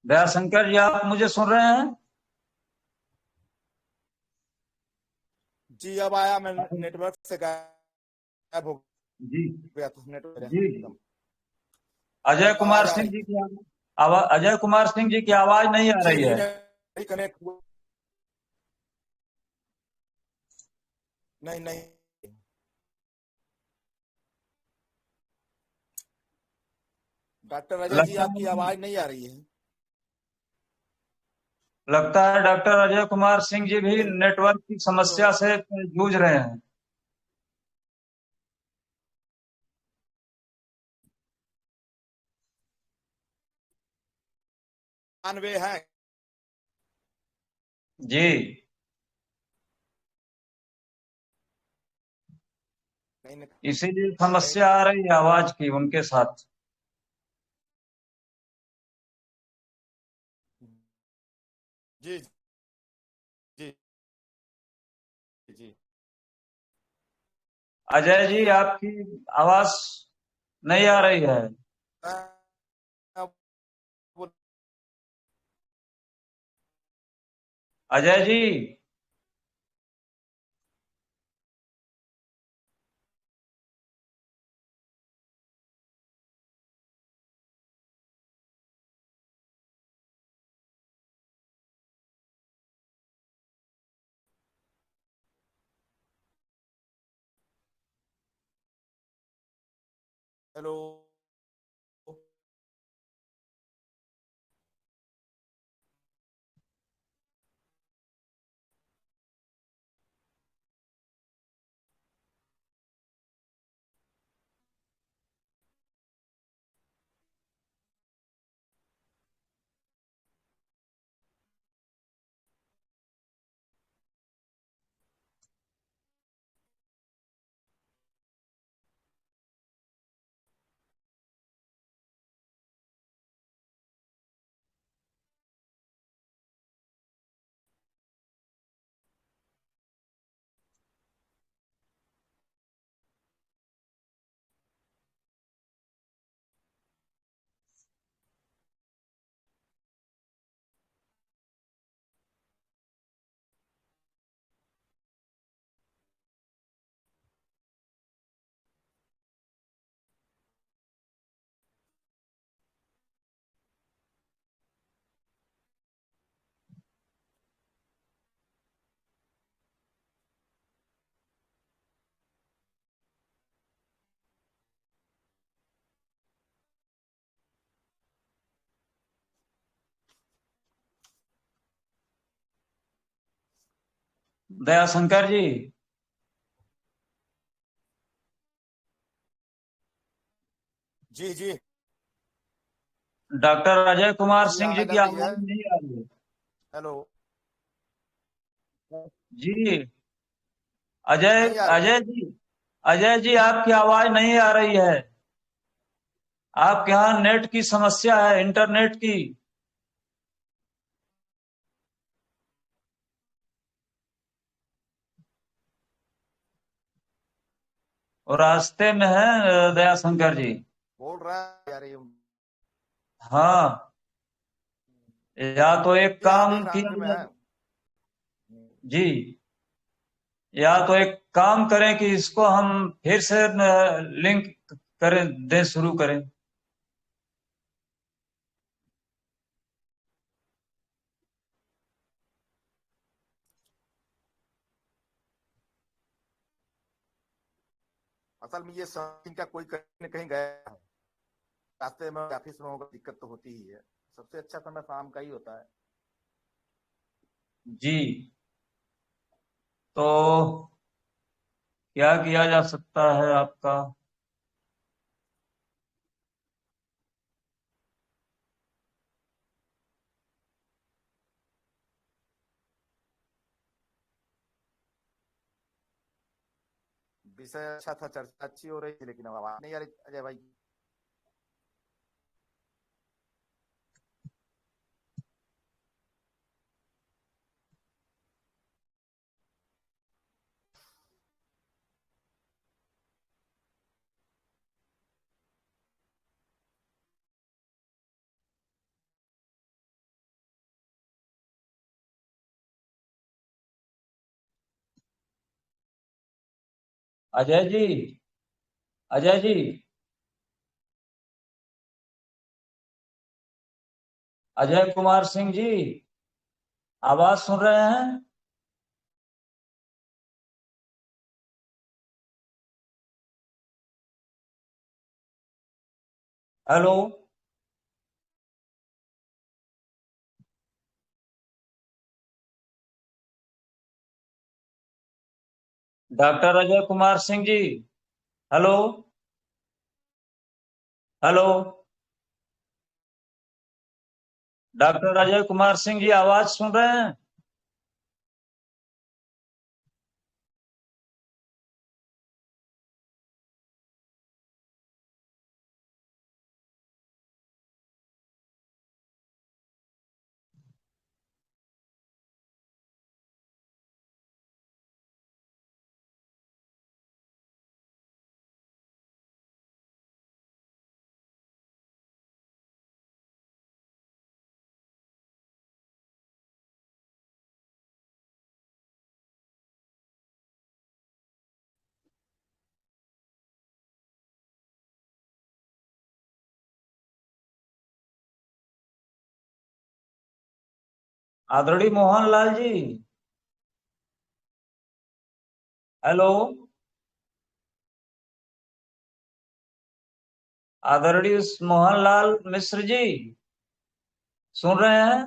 दयाशंकर जी, आप मुझे सुन रहे हैं? जी अब आया, मैं नेटवर्क से गायब हो जी गया था नेटवर्क जी। एकदम। अजय अब कुमार आवाज आ सिंह रही जी है? की आवाज, अजय कुमार सिंह जी की आवाज नहीं आ जी रही जी, है। नहीं कनेक्ट हुआ। नहीं नहीं। डॉक्टर अजय जी, आपकी आवाज नहीं आ रही है। लगता है डॉक्टर अजय कुमार सिंह जी भी हेलो। नेटवर्क की समस्या से जूझ रहे हैं। 92 है। जी। नहीं नहीं। इसीलिए समस्या आ रही है आवाज की उनके साथ। जी जी जी। अजय जी, आपकी आवाज नहीं आ रही है। अजय जी। हेलो। दयाशंकर जी। जी जी डॉक्टर अजय कुमार जी, सिंह जी आवाज की लग रही है। आवाज नहीं आ रही है। हेलो। जी। अजय नहीं आ रही है। अजय जी। अजय जी, आपकी आवाज नहीं आ रही है। आपके यहाँ नेट की समस्या है, इंटरनेट की। और रास्ते में है दयाशंकर जी। बोल रहा है, आ रही है। हाँ। या तो एक जी हाँ, काम देख रहा किया हूँ में जाए। है। जी। या तो एक काम करें कि इसको हम फिर से लिंक करें, दें, शुरू करें। असल में ये सर्चिंग का कोई कहीं न कहीं गया है। रास्ते में ऑफिस में होगा, दिक्कत तो होती ही है। सबसे अच्छा समय शाम का ही होता है। जी। तो क्या किया जा सकता है आपका? विषय अच्छा था, चर्चा अच्छी हो रही थी, लेकिन अब आवाज नहीं आ रही अजय भाई। अजय जी, अजय जी, अजय कुमार सिंह जी, आवाज सुन रहे हैं? Hello, doctor Ajay Kumar Singh ji, hello, hello, doctor Ajay Kumar Singh ji, आवाज सुन रहे हैं? आदरणीय मोहनलाल जी, हेलो, आदरणीय मोहनलाल मिश्र जी, सुन रहे हैं?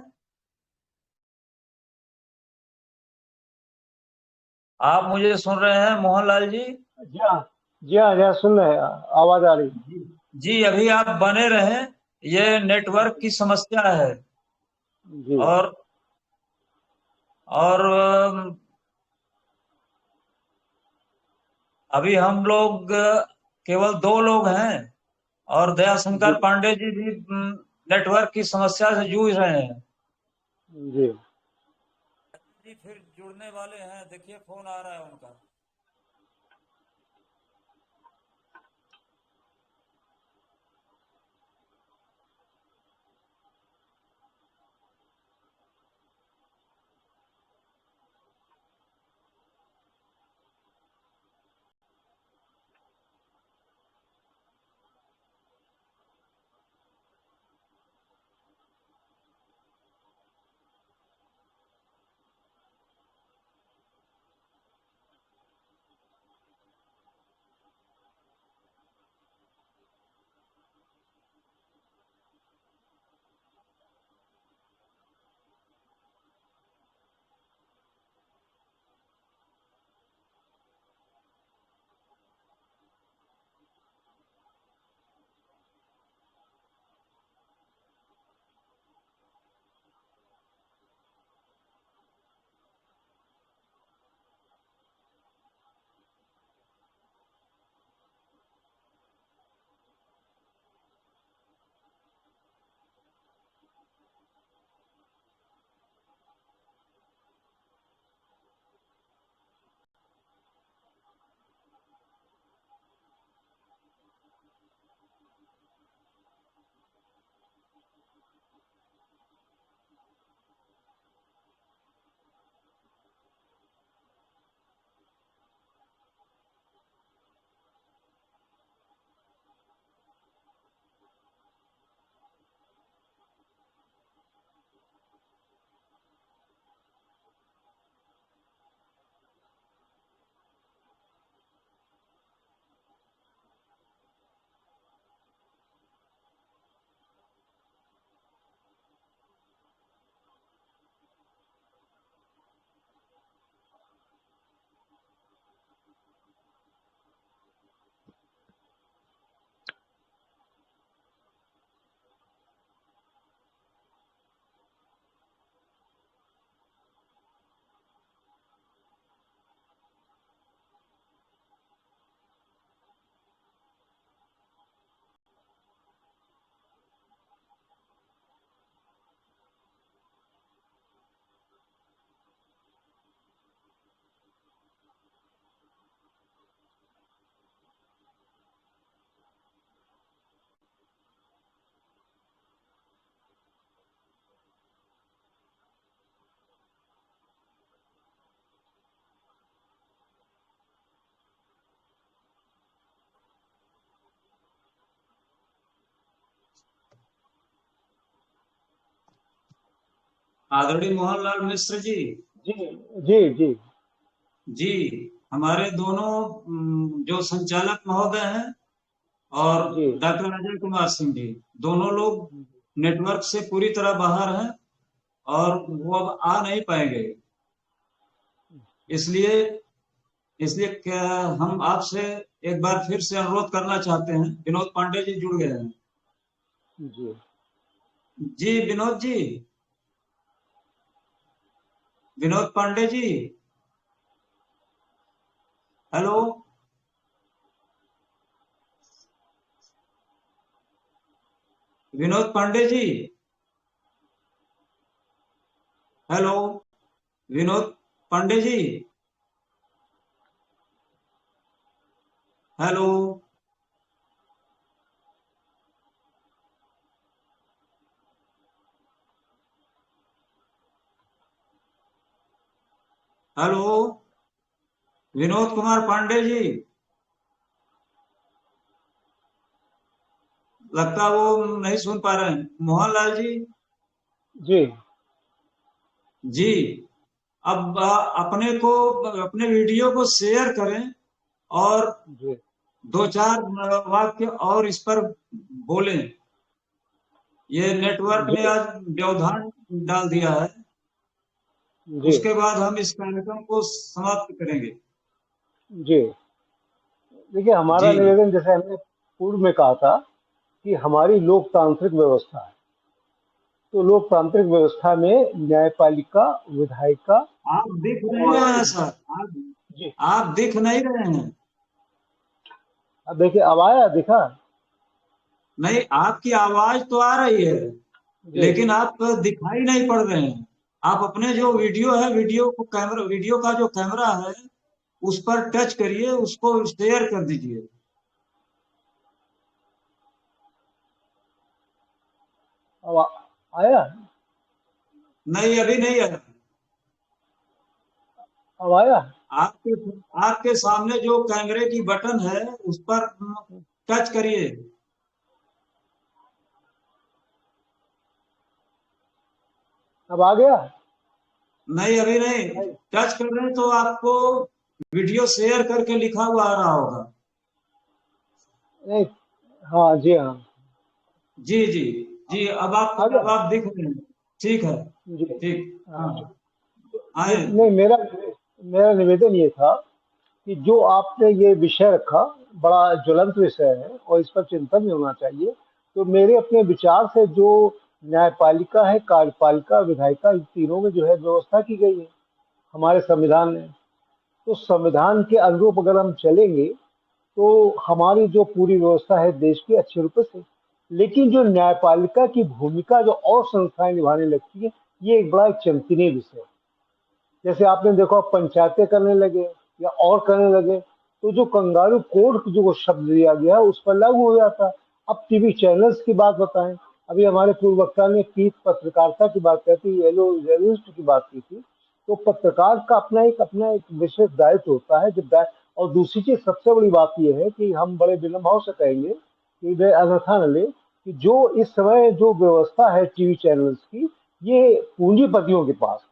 आप मुझे सुन रहे हैं मोहनलाल जी? जी हाँ, जी हाँ, जी हाँ, सुन रहे हैं, आवाज आ रही। जी, अभी आप बने रहें, ये नेटवर्क की समस्या है। जी और अभी हम लोग केवल 2 लोग हैं, और दयाशंकर जी पांडे जी भी नेटवर्क की समस्या से जूझ रहे हैं। जी। जी फिर जुड़ने वाले हैं, देखिए फोन आ रहा है उनका। आदरणीय मोहनलाल मिश्र जी। जी जी जी जी, हमारे दोनों जो संचालक महोदय हैं और जी डॉक्टर अजय कुमार सिंह जी, दोनों लोग नेटवर्क से पूरी तरह बाहर हैं और वो अब आ नहीं पाएंगे। इसलिए इसलिए क्या हम आपसे एक बार फिर से अनुरोध करना चाहते हैं। विनोद पांडे जी जुड़ गए हैं। जी जी Vinod ji, Vinod Pandey ji, hello. Vinod Pandey ji, hello. Vinod Pandey ji, hello. Hello Vinod Kumar Pandey ji, लगता वो नहीं सुन पा रहे हैं। मोहनलाल जी। जी जी, अब अपने वीडियो को शेयर करें और जी दो चार वाक्य और इस पर बोलें। ये नेटवर्क जी ने आज व्यवधान डाल दिया है। जी उसके बाद हम इस कार्यक्रम को समाप्त करेंगे। जी देखिए, हमारा जी निवेदन, जैसे हमने पूर्व में कहा था, कि हमारी लोकतांत्रिक व्यवस्था है। तो लोकतांत्रिक व्यवस्था में न्यायपालिका, विधायिका आप दिख नहीं और रहे हैं सर। आप जी, आप दिख नहीं रहे हैं। अब देखिए, अब आया, दिखा? नहीं, आपकी आवाज तो आ रही है जी लेकिन आप दिखाई नहीं पड़ रहे हैं। आप अपने जो वीडियो है, वीडियो का जो कैमरा है उस पर टच करिए, उसको शेयर कर दीजिए। अब आया? नहीं, अभी नहीं है। अब आया? आपके आपके सामने जो कैमरे की बटन है उस पर टच करिए। अब आ गया? नहीं, अभी नहीं। नहीं टच कर रहे हैं तो आपको वीडियो शेयर करके लिखा हुआ आ रहा होगा। नहीं, हाँ जी, हाँ जी जी जी, आ गया। अब आप दिख रहे हैं। ठीक है। जी ठीक, हाँ। हाँ। आए। नहीं, मेरा मेरा निवेदन ये था कि जो आपने ये विषय रखा, बड़ा ज्वलंत विषय है और इस पर चिंतन भी होना चाहिए। तो मेरे अपने विचार से जो न्यायपालिका है, कार्यपालिका, विधायिका, इन तीनों में जो है व्यवस्था की गई है हमारे संविधान में। तो संविधान के अनुरूप अगर हम चलेंगे तो हमारी जो पूरी व्यवस्था है देश की अच्छे रूप से। लेकिन जो न्यायपालिका की भूमिका जो और संस्थाएं निभाने लगती है, ये एक बड़ा चिंतनीय विषय है। जैसे आपने देखो, अब पंचायतें करने लगे या और करने लगे, तो जो कंगारू कोड जो शब्द दिया गया उस पर लागू हो जाता है। अब टीवी चैनल्स की बात बताएं, अभी हमारे पूर्व वक्ता ने पीठ पत्रकारिता की बात करती, येलो जर्नलिस्ट की बात की थी। तो पत्रकार का अपना एक विशेष दायित्व होता है। और दूसरी चीज, सबसे बड़ी बात यह है कि हम बड़े विनम्र भाव से कहेंगे कि वे अन्यथा न ले, कि जो इस समय जो व्यवस्था है टीवी चैनल्स की, ये पूंजीपतियों के पास है।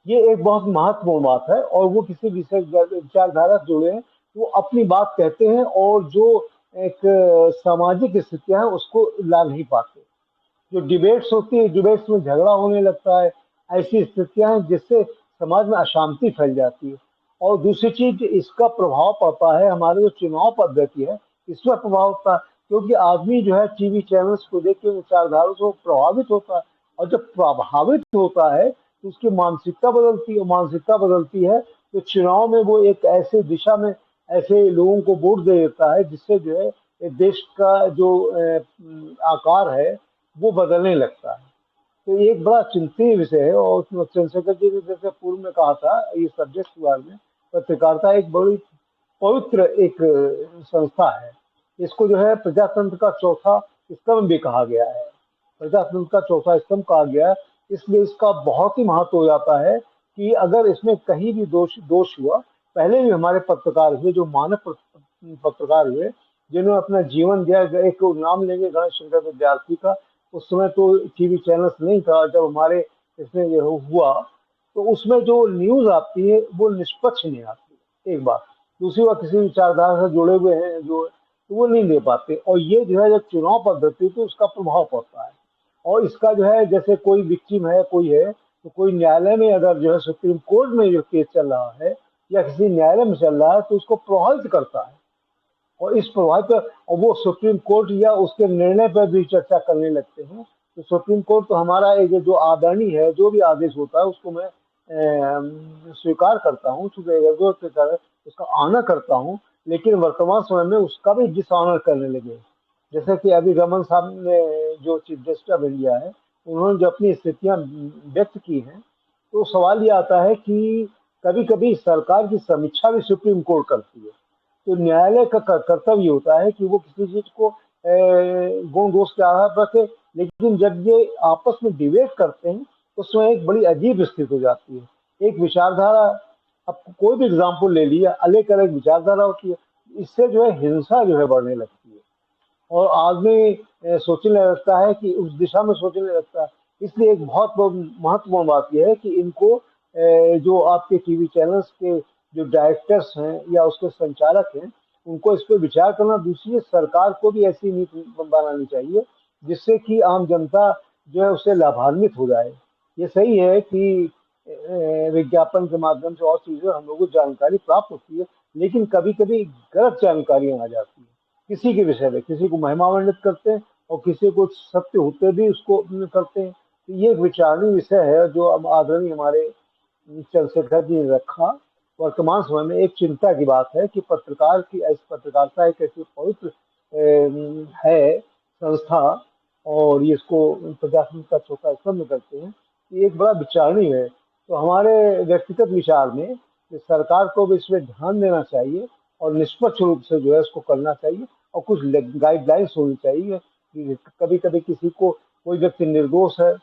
ये एक बहुत महत्वपूर्ण बात है। और वो किसी विशेष विचारधारा से जुड़े हैं, वो अपनी बात कहते हैं और जो एक सामाजिक स्थितियां हैं उसको ला नहीं पाते। जो डिबेट्स होती है, डिबेट्स में झगड़ा होने लगता है, ऐसी स्थितियां हैं जिससे समाज में अशांति फैल जाती है। और दूसरी चीज, इसका प्रभाव पड़ता है हमारे जो चुनाव पद्धति है, इसमें प्रभाव पड़ता है। क्योंकि आदमी जो है टीवी चैनल्स को देख के विचारधारा से प्रभावित होता है। और जब प्रभावित होता है तो उसकी मानसिकता बदलती है, मानसिकता बदलती है तो चुनाव में वो एक ऐसे दिशा में ऐसे लोगों को वोट दे देता है जिससे जो है ये देश का जो आकार है वो बदलने लगता है। तो ये एक बड़ा चिंतनीय विषय है। और चंद्रशेखर जी ने जैसे पूर्व में कहा था, ये सब्जेक्ट के बारे में, पत्रकारिता एक बड़ी पवित्र एक संस्था है। इसको जो है प्रजातंत्र का चौथा स्तंभ भी कहा गया है। प्रजातंत्र का चौथा स्तंभ कहा गया है। इसलिए इसका बहुत ही महत्व हो जाता है कि अगर इसमें कहीं भी दोष हुआ, पहले भी हमारे पत्रकार हुए, जो मानव पत्रकार हुए, जिन्होंने अपना जीवन दिया। एक नाम लेंगे गणेश शंकर विद्यार्थी का। उस समय तो टीवी चैनल्स नहीं था, जब हमारे इसमें जो हुआ, तो उसमें जो न्यूज आती है वो निष्पक्ष नहीं आती, एक बात। दूसरी बात, किसी विचारधारा से जुड़े हुए हैं जो, तो वो नहीं दे पाते। और ये जो है, जब चुनाव पद्धति, तो उसका प्रभाव पड़ता है। और इसका जो है, जैसे कोई विक्टिम है, कोई है, तो कोई न्यायालय में अगर जो है, सुप्रीम कोर्ट में जो केस चल रहा है या किसी न्यायालय में चल रहा है, तो उसको प्रभावित करता है। और इस प्रभाव पर, और वो सुप्रीम कोर्ट या उसके निर्णय पर भी चर्चा करने लगते हैं। तो सुप्रीम कोर्ट तो हमारा एक जो आदरणीय है, जो भी आदेश होता है उसको मैं स्वीकार करता हूँ, उसका ऑनर करता हूँ। लेकिन वर्तमान समय में उसका भी डिसऑनर करने लगे। जैसे कि अभी रमन साहब ने, जो चीफ जस्टिस ऑफ इंडिया है, उन्होंने जो अपनी स्थितियां व्यक्त की हैं, तो सवाल ये आता है कि कभी कभी सरकार की समीक्षा भी सुप्रीम कोर्ट करती है। तो न्यायालय का कर्तव्य होता है कि वो किसी चीज को गुण दोष के आधार पर रखे। लेकिन जब ये आपस में डिबेट करते हैं, तो उसमें एक बड़ी अजीब स्थिति हो जाती है। एक विचारधारा, अब कोई भी एग्जाम्पल ले लिया, अलग अलग विचारधारा होती है, इससे जो है हिंसा जो है बढ़ने लगती है। और आदमी सोचने लगता है कि उस दिशा में सोचने लगता है। इसलिए एक बहुत महत्वपूर्ण बात यह है कि इनको जो आपके टीवी चैनल्स के जो डायरेक्टर्स हैं या उसके संचालक हैं, उनको इस पर विचार करना। दूसरी, सरकार को भी ऐसी नीति बनानी चाहिए जिससे कि आम जनता जो है उससे लाभान्वित हो जाए। ये सही है कि विज्ञापन के माध्यम से और चीजें हम लोगों को जानकारी प्राप्त होती है, लेकिन कभी कभी गलत जानकारियां आ जाती है किसी के विषय में। किसी को महिमान्वित करते हैं और किसी को सत्य होते भी उसको करते हैं। तो ये एक विचारणीय विषय है जो अब आदरणीय हमारे चंद्रशेखर जी ने रखा। वर्तमान समय में एक चिंता की बात है कि पत्रकार की, पत्रकारिता एक ऐसी पवित्र है संस्था, और ये इसको प्रजातंत्र का चौथा स्तंभ करते हैं, ये एक बड़ा विचारणीय है। तो हमारे व्यक्तिगत विचार में कि सरकार को भी इसमें ध्यान देना चाहिए और निष्पक्ष रूप से जो है इसको करना चाहिए। और कुछ गाइडलाइंस होनी चाहिए कि कभी कभी किसी को, कोई व्यक्ति निर्दोष है,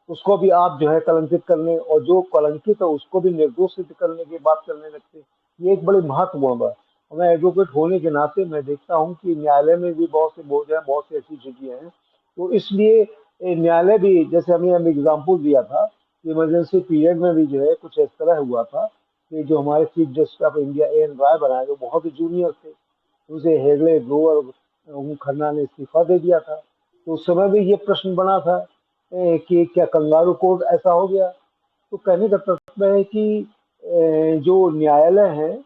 उसको भी आप जो है कलंकित करने, और जो कलंकित है उसको भी निर्दोष सिद्ध करने की बात करने लगते हैं। ये एक बड़ी महत्वपूर्ण बात। मैं एडवोकेट होने के नाते मैं देखता हूँ कि न्यायालय में भी बहुत से बोझ हैं, बहुत सी ऐसी चीजें हैं। तो इसलिए न्यायालय भी, जैसे हमने एग्जाम्पल दिया था, इमरजेंसी पीरियड में भी जो है कुछ इस तरह हुआ था कि जो हमारे chief justice of India N Rai बनाए, जो बहुत ही जूनियर थे, उनसे हेगड़े, ग्रोवर, खन्ना ने इस्तीफा दे दिया था। तो उस समय भी ये प्रश्न बना था कि क्या कंगारू कोर्ट ऐसा हो गया। तो कहने का तात्पर्य है कि जो न्यायालय है,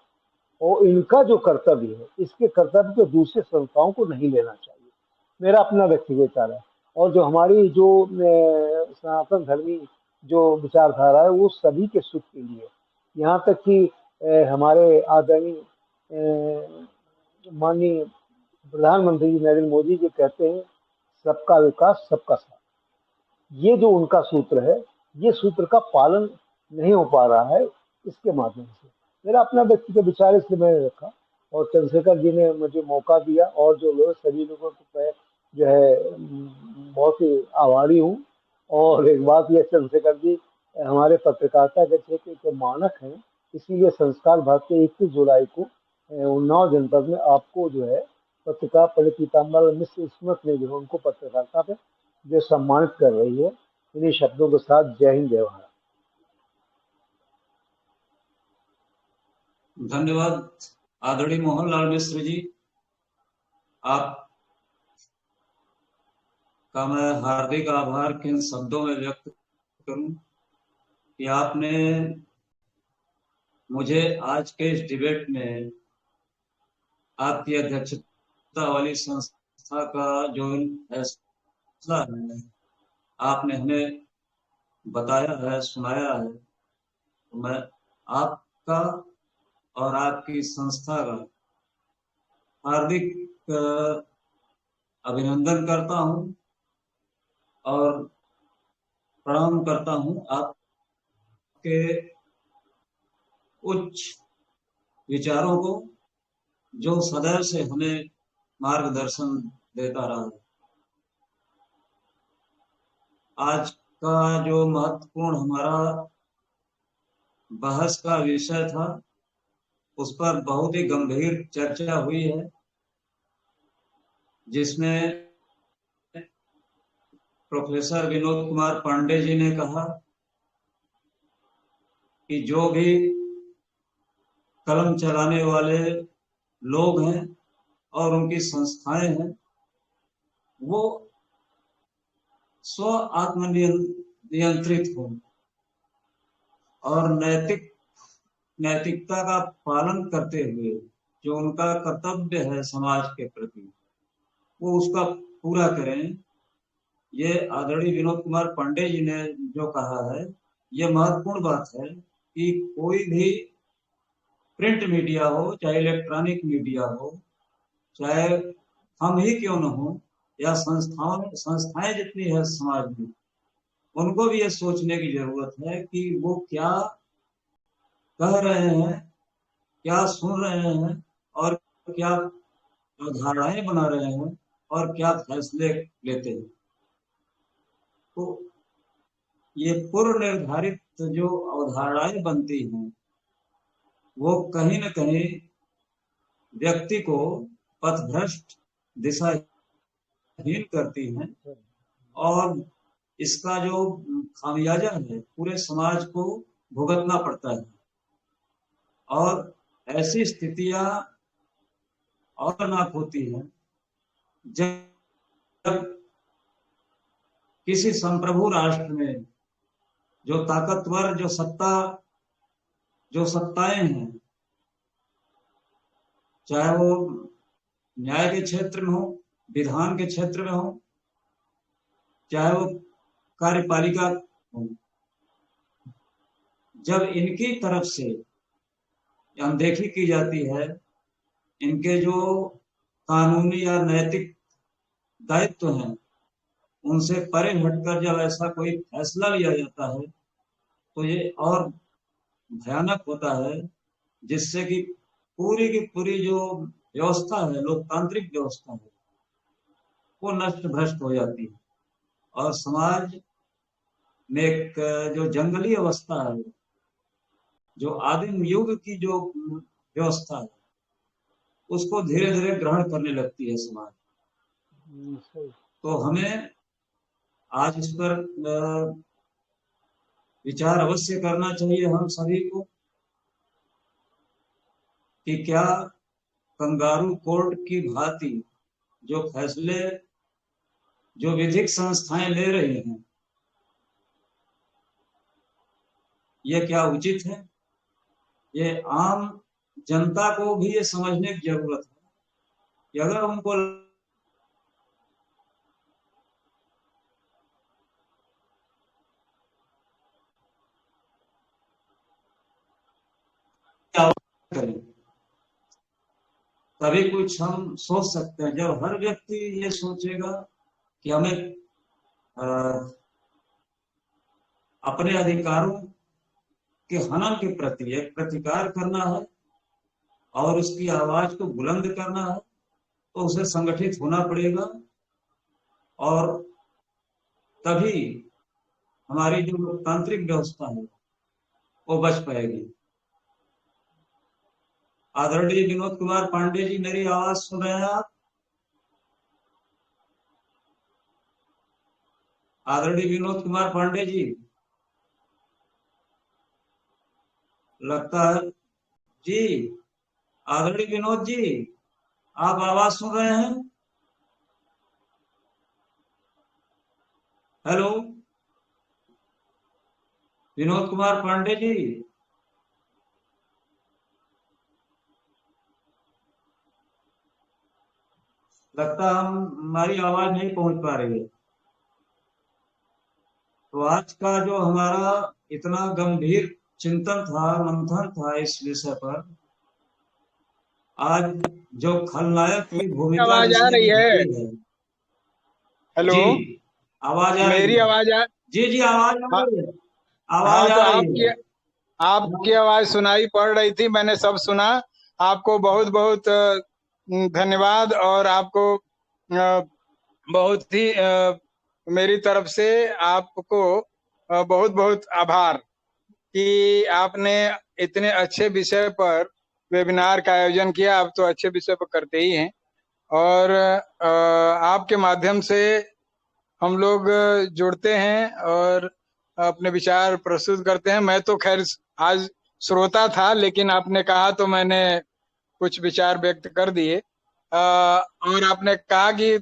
और इनका जो कर्तव्य है, इसके कर्तव्य को दूसरे संस्थाओं को नहीं लेना चाहिए, मेरा अपना व्यक्तिगत विचार है। और जो हमारी जो सनातन धर्मी जो विचारधारा है, वो सभी के सुख के लिए। यहाँ तक कि हमारे आदरणीय माननीय प्रधानमंत्री जी नरेंद्र मोदी जी कहते हैं, सबका विकास सबका साथ। ये जो उनका सूत्र है, ये सूत्र का पालन नहीं हो पा रहा है इसके माध्यम से। मेरा अपना व्यक्तिगत विचार इसलिए मैंने रखा, और चंद्रशेखर जी ने मुझे मौका दिया, और जो लोग, सभी लोगों को मैं जो है बहुत ही आभारी हूँ। और एक बात यह, चंद्रशेखर जी हमारे पत्रकारिता के क्षेत्र के मानक हैं, इसीलिए संस्कार भारत के 21 जुलाई को उन्नाव जनपद में आपको जो है पत्रकार पंडित पीताम्बर मिश्र स्मृति ने जो है उनको पत्रकारिता पे जो सम्मानित कर रही है। इन्हीं शब्दों के साथ जय हिंद, जय भारत। धन्यवाद आदरणीय मोहनलाल मिश्र जी, आप का मैं हार्दिक आभार किन शब्दों में व्यक्त करूं कि आपने मुझे आज के इस डिबेट में आपकी अध्यक्षता वाली संस्था का जो फैसला है, आपने हमें बताया है, सुनाया है। तो मैं आपका और आपकी संस्था का हार्दिक अभिनंदन करता हूं और प्रणाम करता हूं आपके उच्च विचारों को, जो सदैव से हमें मार्गदर्शन देता रहा। आज का जो महत्वपूर्ण हमारा बहस का विषय था, उस पर बहुत ही गंभीर चर्चा हुई है, जिसमें प्रोफेसर विनोद कुमार पांडे जी ने कहा कि जो भी कलम चलाने वाले लोग हैं और उनकी संस्थाएं हैं वो स्व आत्मनियंत्रित हो और नैतिकता का पालन करते हुए जो उनका कर्तव्य है समाज के प्रति वो उसका पूरा करें। ये आदरणीय विनोद कुमार पांडे जी ने जो कहा है ये महत्वपूर्ण बात है कि कोई भी प्रिंट मीडिया हो चाहे इलेक्ट्रॉनिक मीडिया हो चाहे हम ही क्यों न हो या संस्थाएं जितनी है समाज में उनको भी ये सोचने की जरूरत है कि वो क्या कह रहे हैं, क्या सुन रहे हैं और क्या धारणाएं बना रहे हैं और क्या फैसले लेते हैं। तो ये पूर्व निर्धारित जो अवधारणाएं बनती हैं वो कहीं न कहीं व्यक्ति को पथभ्रष्ट दिशाहीन करती हैं और इसका जो खामियाजा है पूरे समाज को भुगतना पड़ता है और ऐसी स्थितियां खतरनाक होती हैं जब किसी संप्रभु राष्ट्र में जो ताकतवर जो सत्ताएं हैं चाहे वो न्याय के क्षेत्र में हो विधान के क्षेत्र में हो चाहे वो कार्यपालिका हो जब इनकी तरफ से अनदेखी की जाती है इनके जो कानूनी या नैतिक दायित्व हैं उनसे परे हटकर जब ऐसा कोई फैसला लिया जाता है तो ये और भयानक होता है जिससे कि पूरी की पूरी जो व्यवस्था है लोकतांत्रिक व्यवस्था है वो नष्ट भ्रष्ट हो जाती है और समाज में एक जो जंगली अवस्था है जो आदिम युग की जो व्यवस्था है उसको धीरे धीरे ग्रहण करने लगती है समाज। तो हमें आज इस पर विचार अवश्य करना चाहिए हम सभी को कि क्या कंगारू कोर्ट की भांति जो फैसले जो विधिक संस्थाएं ले रही हैं ये क्या उचित है। ये आम जनता को भी ये समझने की जरूरत है कि अगर उनको करें तभी कुछ हम सोच सकते हैं। जब हर व्यक्ति ये सोचेगा कि हमें अपने अधिकारों के हनन के प्रति एक प्रतिकार करना है और उसकी आवाज को बुलंद करना है तो उसे संगठित होना पड़ेगा और तभी हमारी जो लोकतांत्रिक व्यवस्था है वो बच पाएगी। आदरणीय विनोद कुमार पांडे जी मेरी आवाज सुन रहे हैं आप? आदरणीय विनोद कुमार पांडे जी लगता है जी आदरणीय विनोद जी आप आवाज सुन रहे हैं? हेलो विनोद कुमार पांडे जी लगता हमारी आवाज नहीं पहुंच पा रही है। तो आज का जो हमारा इतना गंभीर चिंतन था मंथन था इस विषय पर आज जो खलनायक की भूमिका आवाज आ रही है? हेलो जी आवाज आ मेरी रही है? आवाज आ जी जी आवाज आ रही है। आवाज हाँ, तो आ रही है। आपकी आवाज सुनाई पड़ रही थी, मैंने सब सुना। आपको बहुत बहुत धन्यवाद और आपको बहुत ही मेरी तरफ से आपको बहुत बहुत आभार कि आपने इतने अच्छे विषय पर वेबिनार का आयोजन किया। आप तो अच्छे विषय पर करते ही हैं और आपके माध्यम से हम लोग जुड़ते हैं और अपने विचार प्रस्तुत करते हैं। मैं तो खैर आज श्रोता था, लेकिन आपने कहा तो मैंने कुछ विचार व्यक्त कर दिए। और आपने कहा कि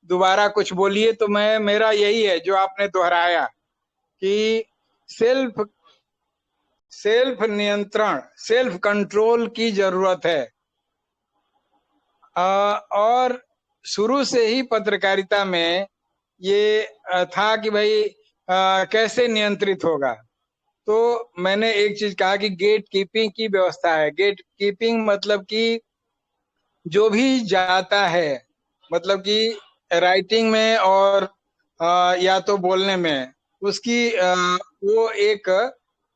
दोबारा कुछ बोलिए, तो मेरा यही है जो आपने दोहराया कि सेल्फ नियंत्रण, सेल्फ कंट्रोल की जरूरत है। और शुरू से ही पत्रकारिता में ये था कि भाई कैसे नियंत्रित होगा। तो मैंने एक चीज कहा कि गेट कीपिंग की व्यवस्था है। गेट कीपिंग मतलब कि जो भी जाता है, मतलब कि राइटिंग में और या तो बोलने में, उसकी वो एक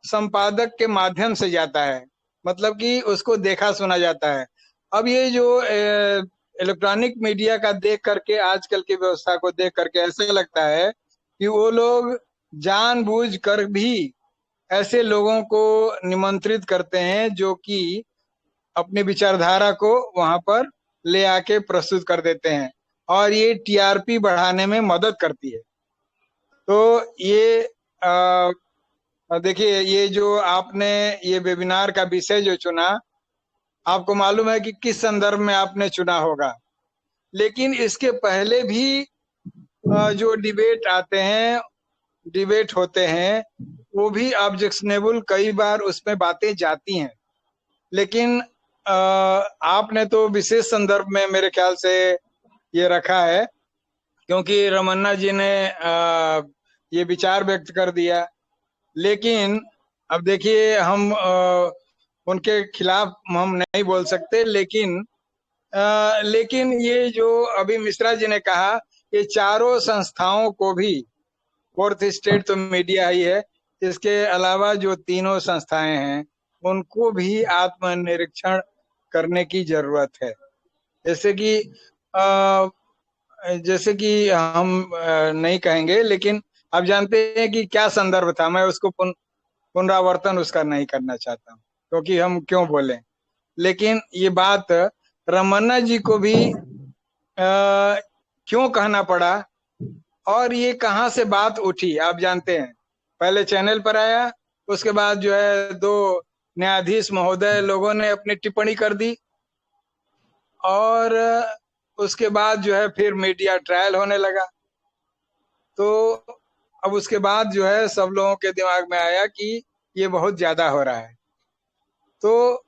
संपादक के माध्यम से जाता है, मतलब कि उसको देखा सुना जाता है। अब ये जो इलेक्ट्रॉनिक मीडिया का देख करके, आजकल की व्यवस्था को देख करके ऐसा लगता है कि वो लोग जानबूझ कर भी ऐसे लोगों को निमंत्रित करते हैं जो कि अपनी विचारधारा को वहां पर ले आके प्रस्तुत कर देते हैं, और ये टीआरपी बढ़ाने में मदद करती है। तो ये देखिए, ये जो आपने ये वेबिनार का विषय जो चुना, आपको मालूम है कि किस संदर्भ में आपने चुना होगा, लेकिन इसके पहले भी जो डिबेट आते हैं, डिबेट होते हैं, वो भी ऑब्जेक्शनेबल कई बार उसमें बातें जाती हैं। लेकिन आपने तो विशेष संदर्भ में मेरे ख्याल से ये रखा है, क्योंकि रमन्ना जी ने ये विचार व्यक्त कर दिया। लेकिन अब देखिए, हम उनके खिलाफ हम नहीं बोल सकते, लेकिन ये जो अभी मिश्रा जी ने कहा, ये चारों संस्थाओं को भी, फोर्थ स्टेट तो मीडिया ही है, इसके अलावा जो तीनों संस्थाएं हैं उनको भी आत्मनिरीक्षण करने की जरूरत है। जैसे कि हम नहीं कहेंगे, लेकिन आप जानते हैं कि क्या संदर्भ था। मैं उसको पुनरावर्तन उसका नहीं करना चाहता हूँ, क्योंकि हम क्यों बोले। लेकिन ये बात रमन्ना जी को भी क्यों कहना पड़ा, और ये कहाँ से बात उठी, आप जानते हैं। पहले चैनल पर आया, उसके बाद जो है 2 न्यायाधीश महोदय लोगों ने अपनी टिप्पणी कर दी, और उसके बाद जो है फिर मीडिया ट्रायल होने लगा। तो अब उसके बाद जो है सब लोगों के दिमाग में आया कि ये बहुत ज्यादा हो रहा है। तो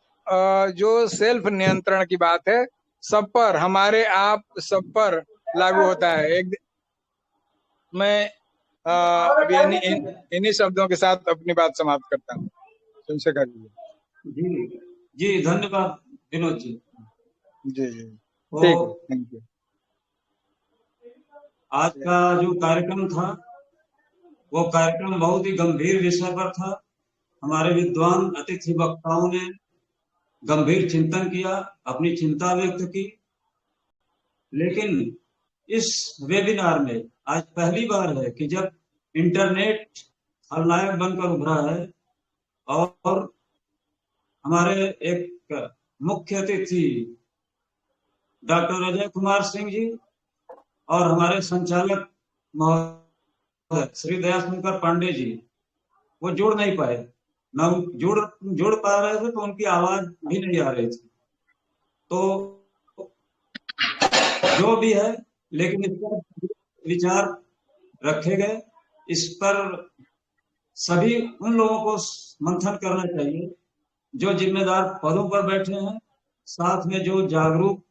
जो सेल्फ नियंत्रण की बात है, सब पर, हमारे आप सब पर लागू होता है। मैं अभी इन्हीं शब्दों के साथ अपनी बात समाप्त करता हूँ। चंद्रशेखर जी जी, धन्यवाद विनोद जी। जी जी, तो ठीक, थैंक यू। आज का जो कार्यक्रम था, वो कार्यक्रम बहुत ही गंभीर विषय पर था। हमारे विद्वान अतिथि वक्ताओं ने गंभीर चिंतन किया, अपनी चिंता व्यक्त की। लेकिन इस वेबिनार में आज पहली बार है कि जब इंटरनेट खलनायक बनकर उभरा है, और हमारे एक मुख्य अतिथि डॉक्टर अजय कुमार सिंह जी और हमारे संचालक महोदय श्री दयाशंकर पांडे जी, वो जुड़ नहीं पाए, न जुड़ पा रहे थे, तो उनकी आवाज भी नहीं आ रही थी। तो जो भी है, लेकिन इस पर विचार रखे गए। इस पर सभी उन लोगों को मंथन करना चाहिए जो जिम्मेदार पदों पर बैठे हैं, साथ में जो जागरूक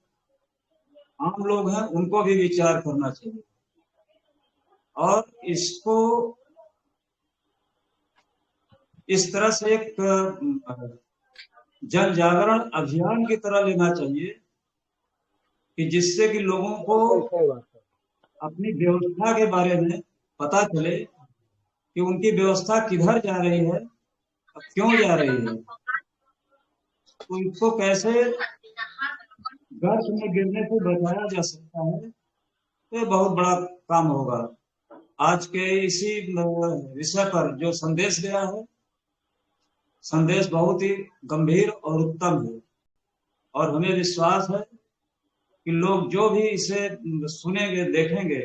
आम लोग हैं उनको भी विचार करना चाहिए, और इसको इस तरह से एक जन जागरण अभियान की तरह लेना चाहिए कि जिससे कि लोगों को अपनी व्यवस्था के बारे में पता चले कि उनकी व्यवस्था किधर जा रही है, क्यों जा रही है, तो इसको कैसे गर्त में गिरने से बचाया जा सकता है। ये बहुत बड़ा काम होगा। आज के इसी विषय पर जो संदेश गया है, संदेश बहुत ही गंभीर और उत्तम है, और हमें विश्वास है कि लोग जो भी इसे सुनेंगे, देखेंगे,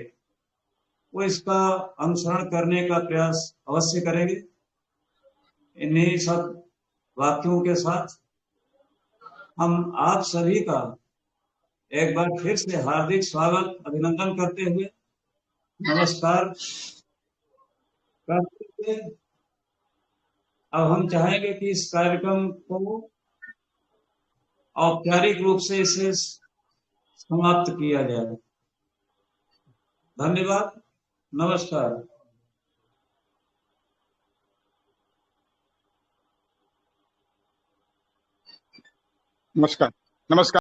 वो इसका अनुसरण करने का प्रयास अवश्य करेंगे। इन्हीं सब वाक्यों के साथ हम आप सभी का एक बार फिर से हार्दिक स्वागत अभिनंदन करते हुए नमस्कार करते हुए अब हम चाहेंगे कि इस कार्यक्रम को औपचारिक रूप से इसे समाप्त किया जाए। धन्यवाद, नमस्कार। नमस्कार। नमस्कार।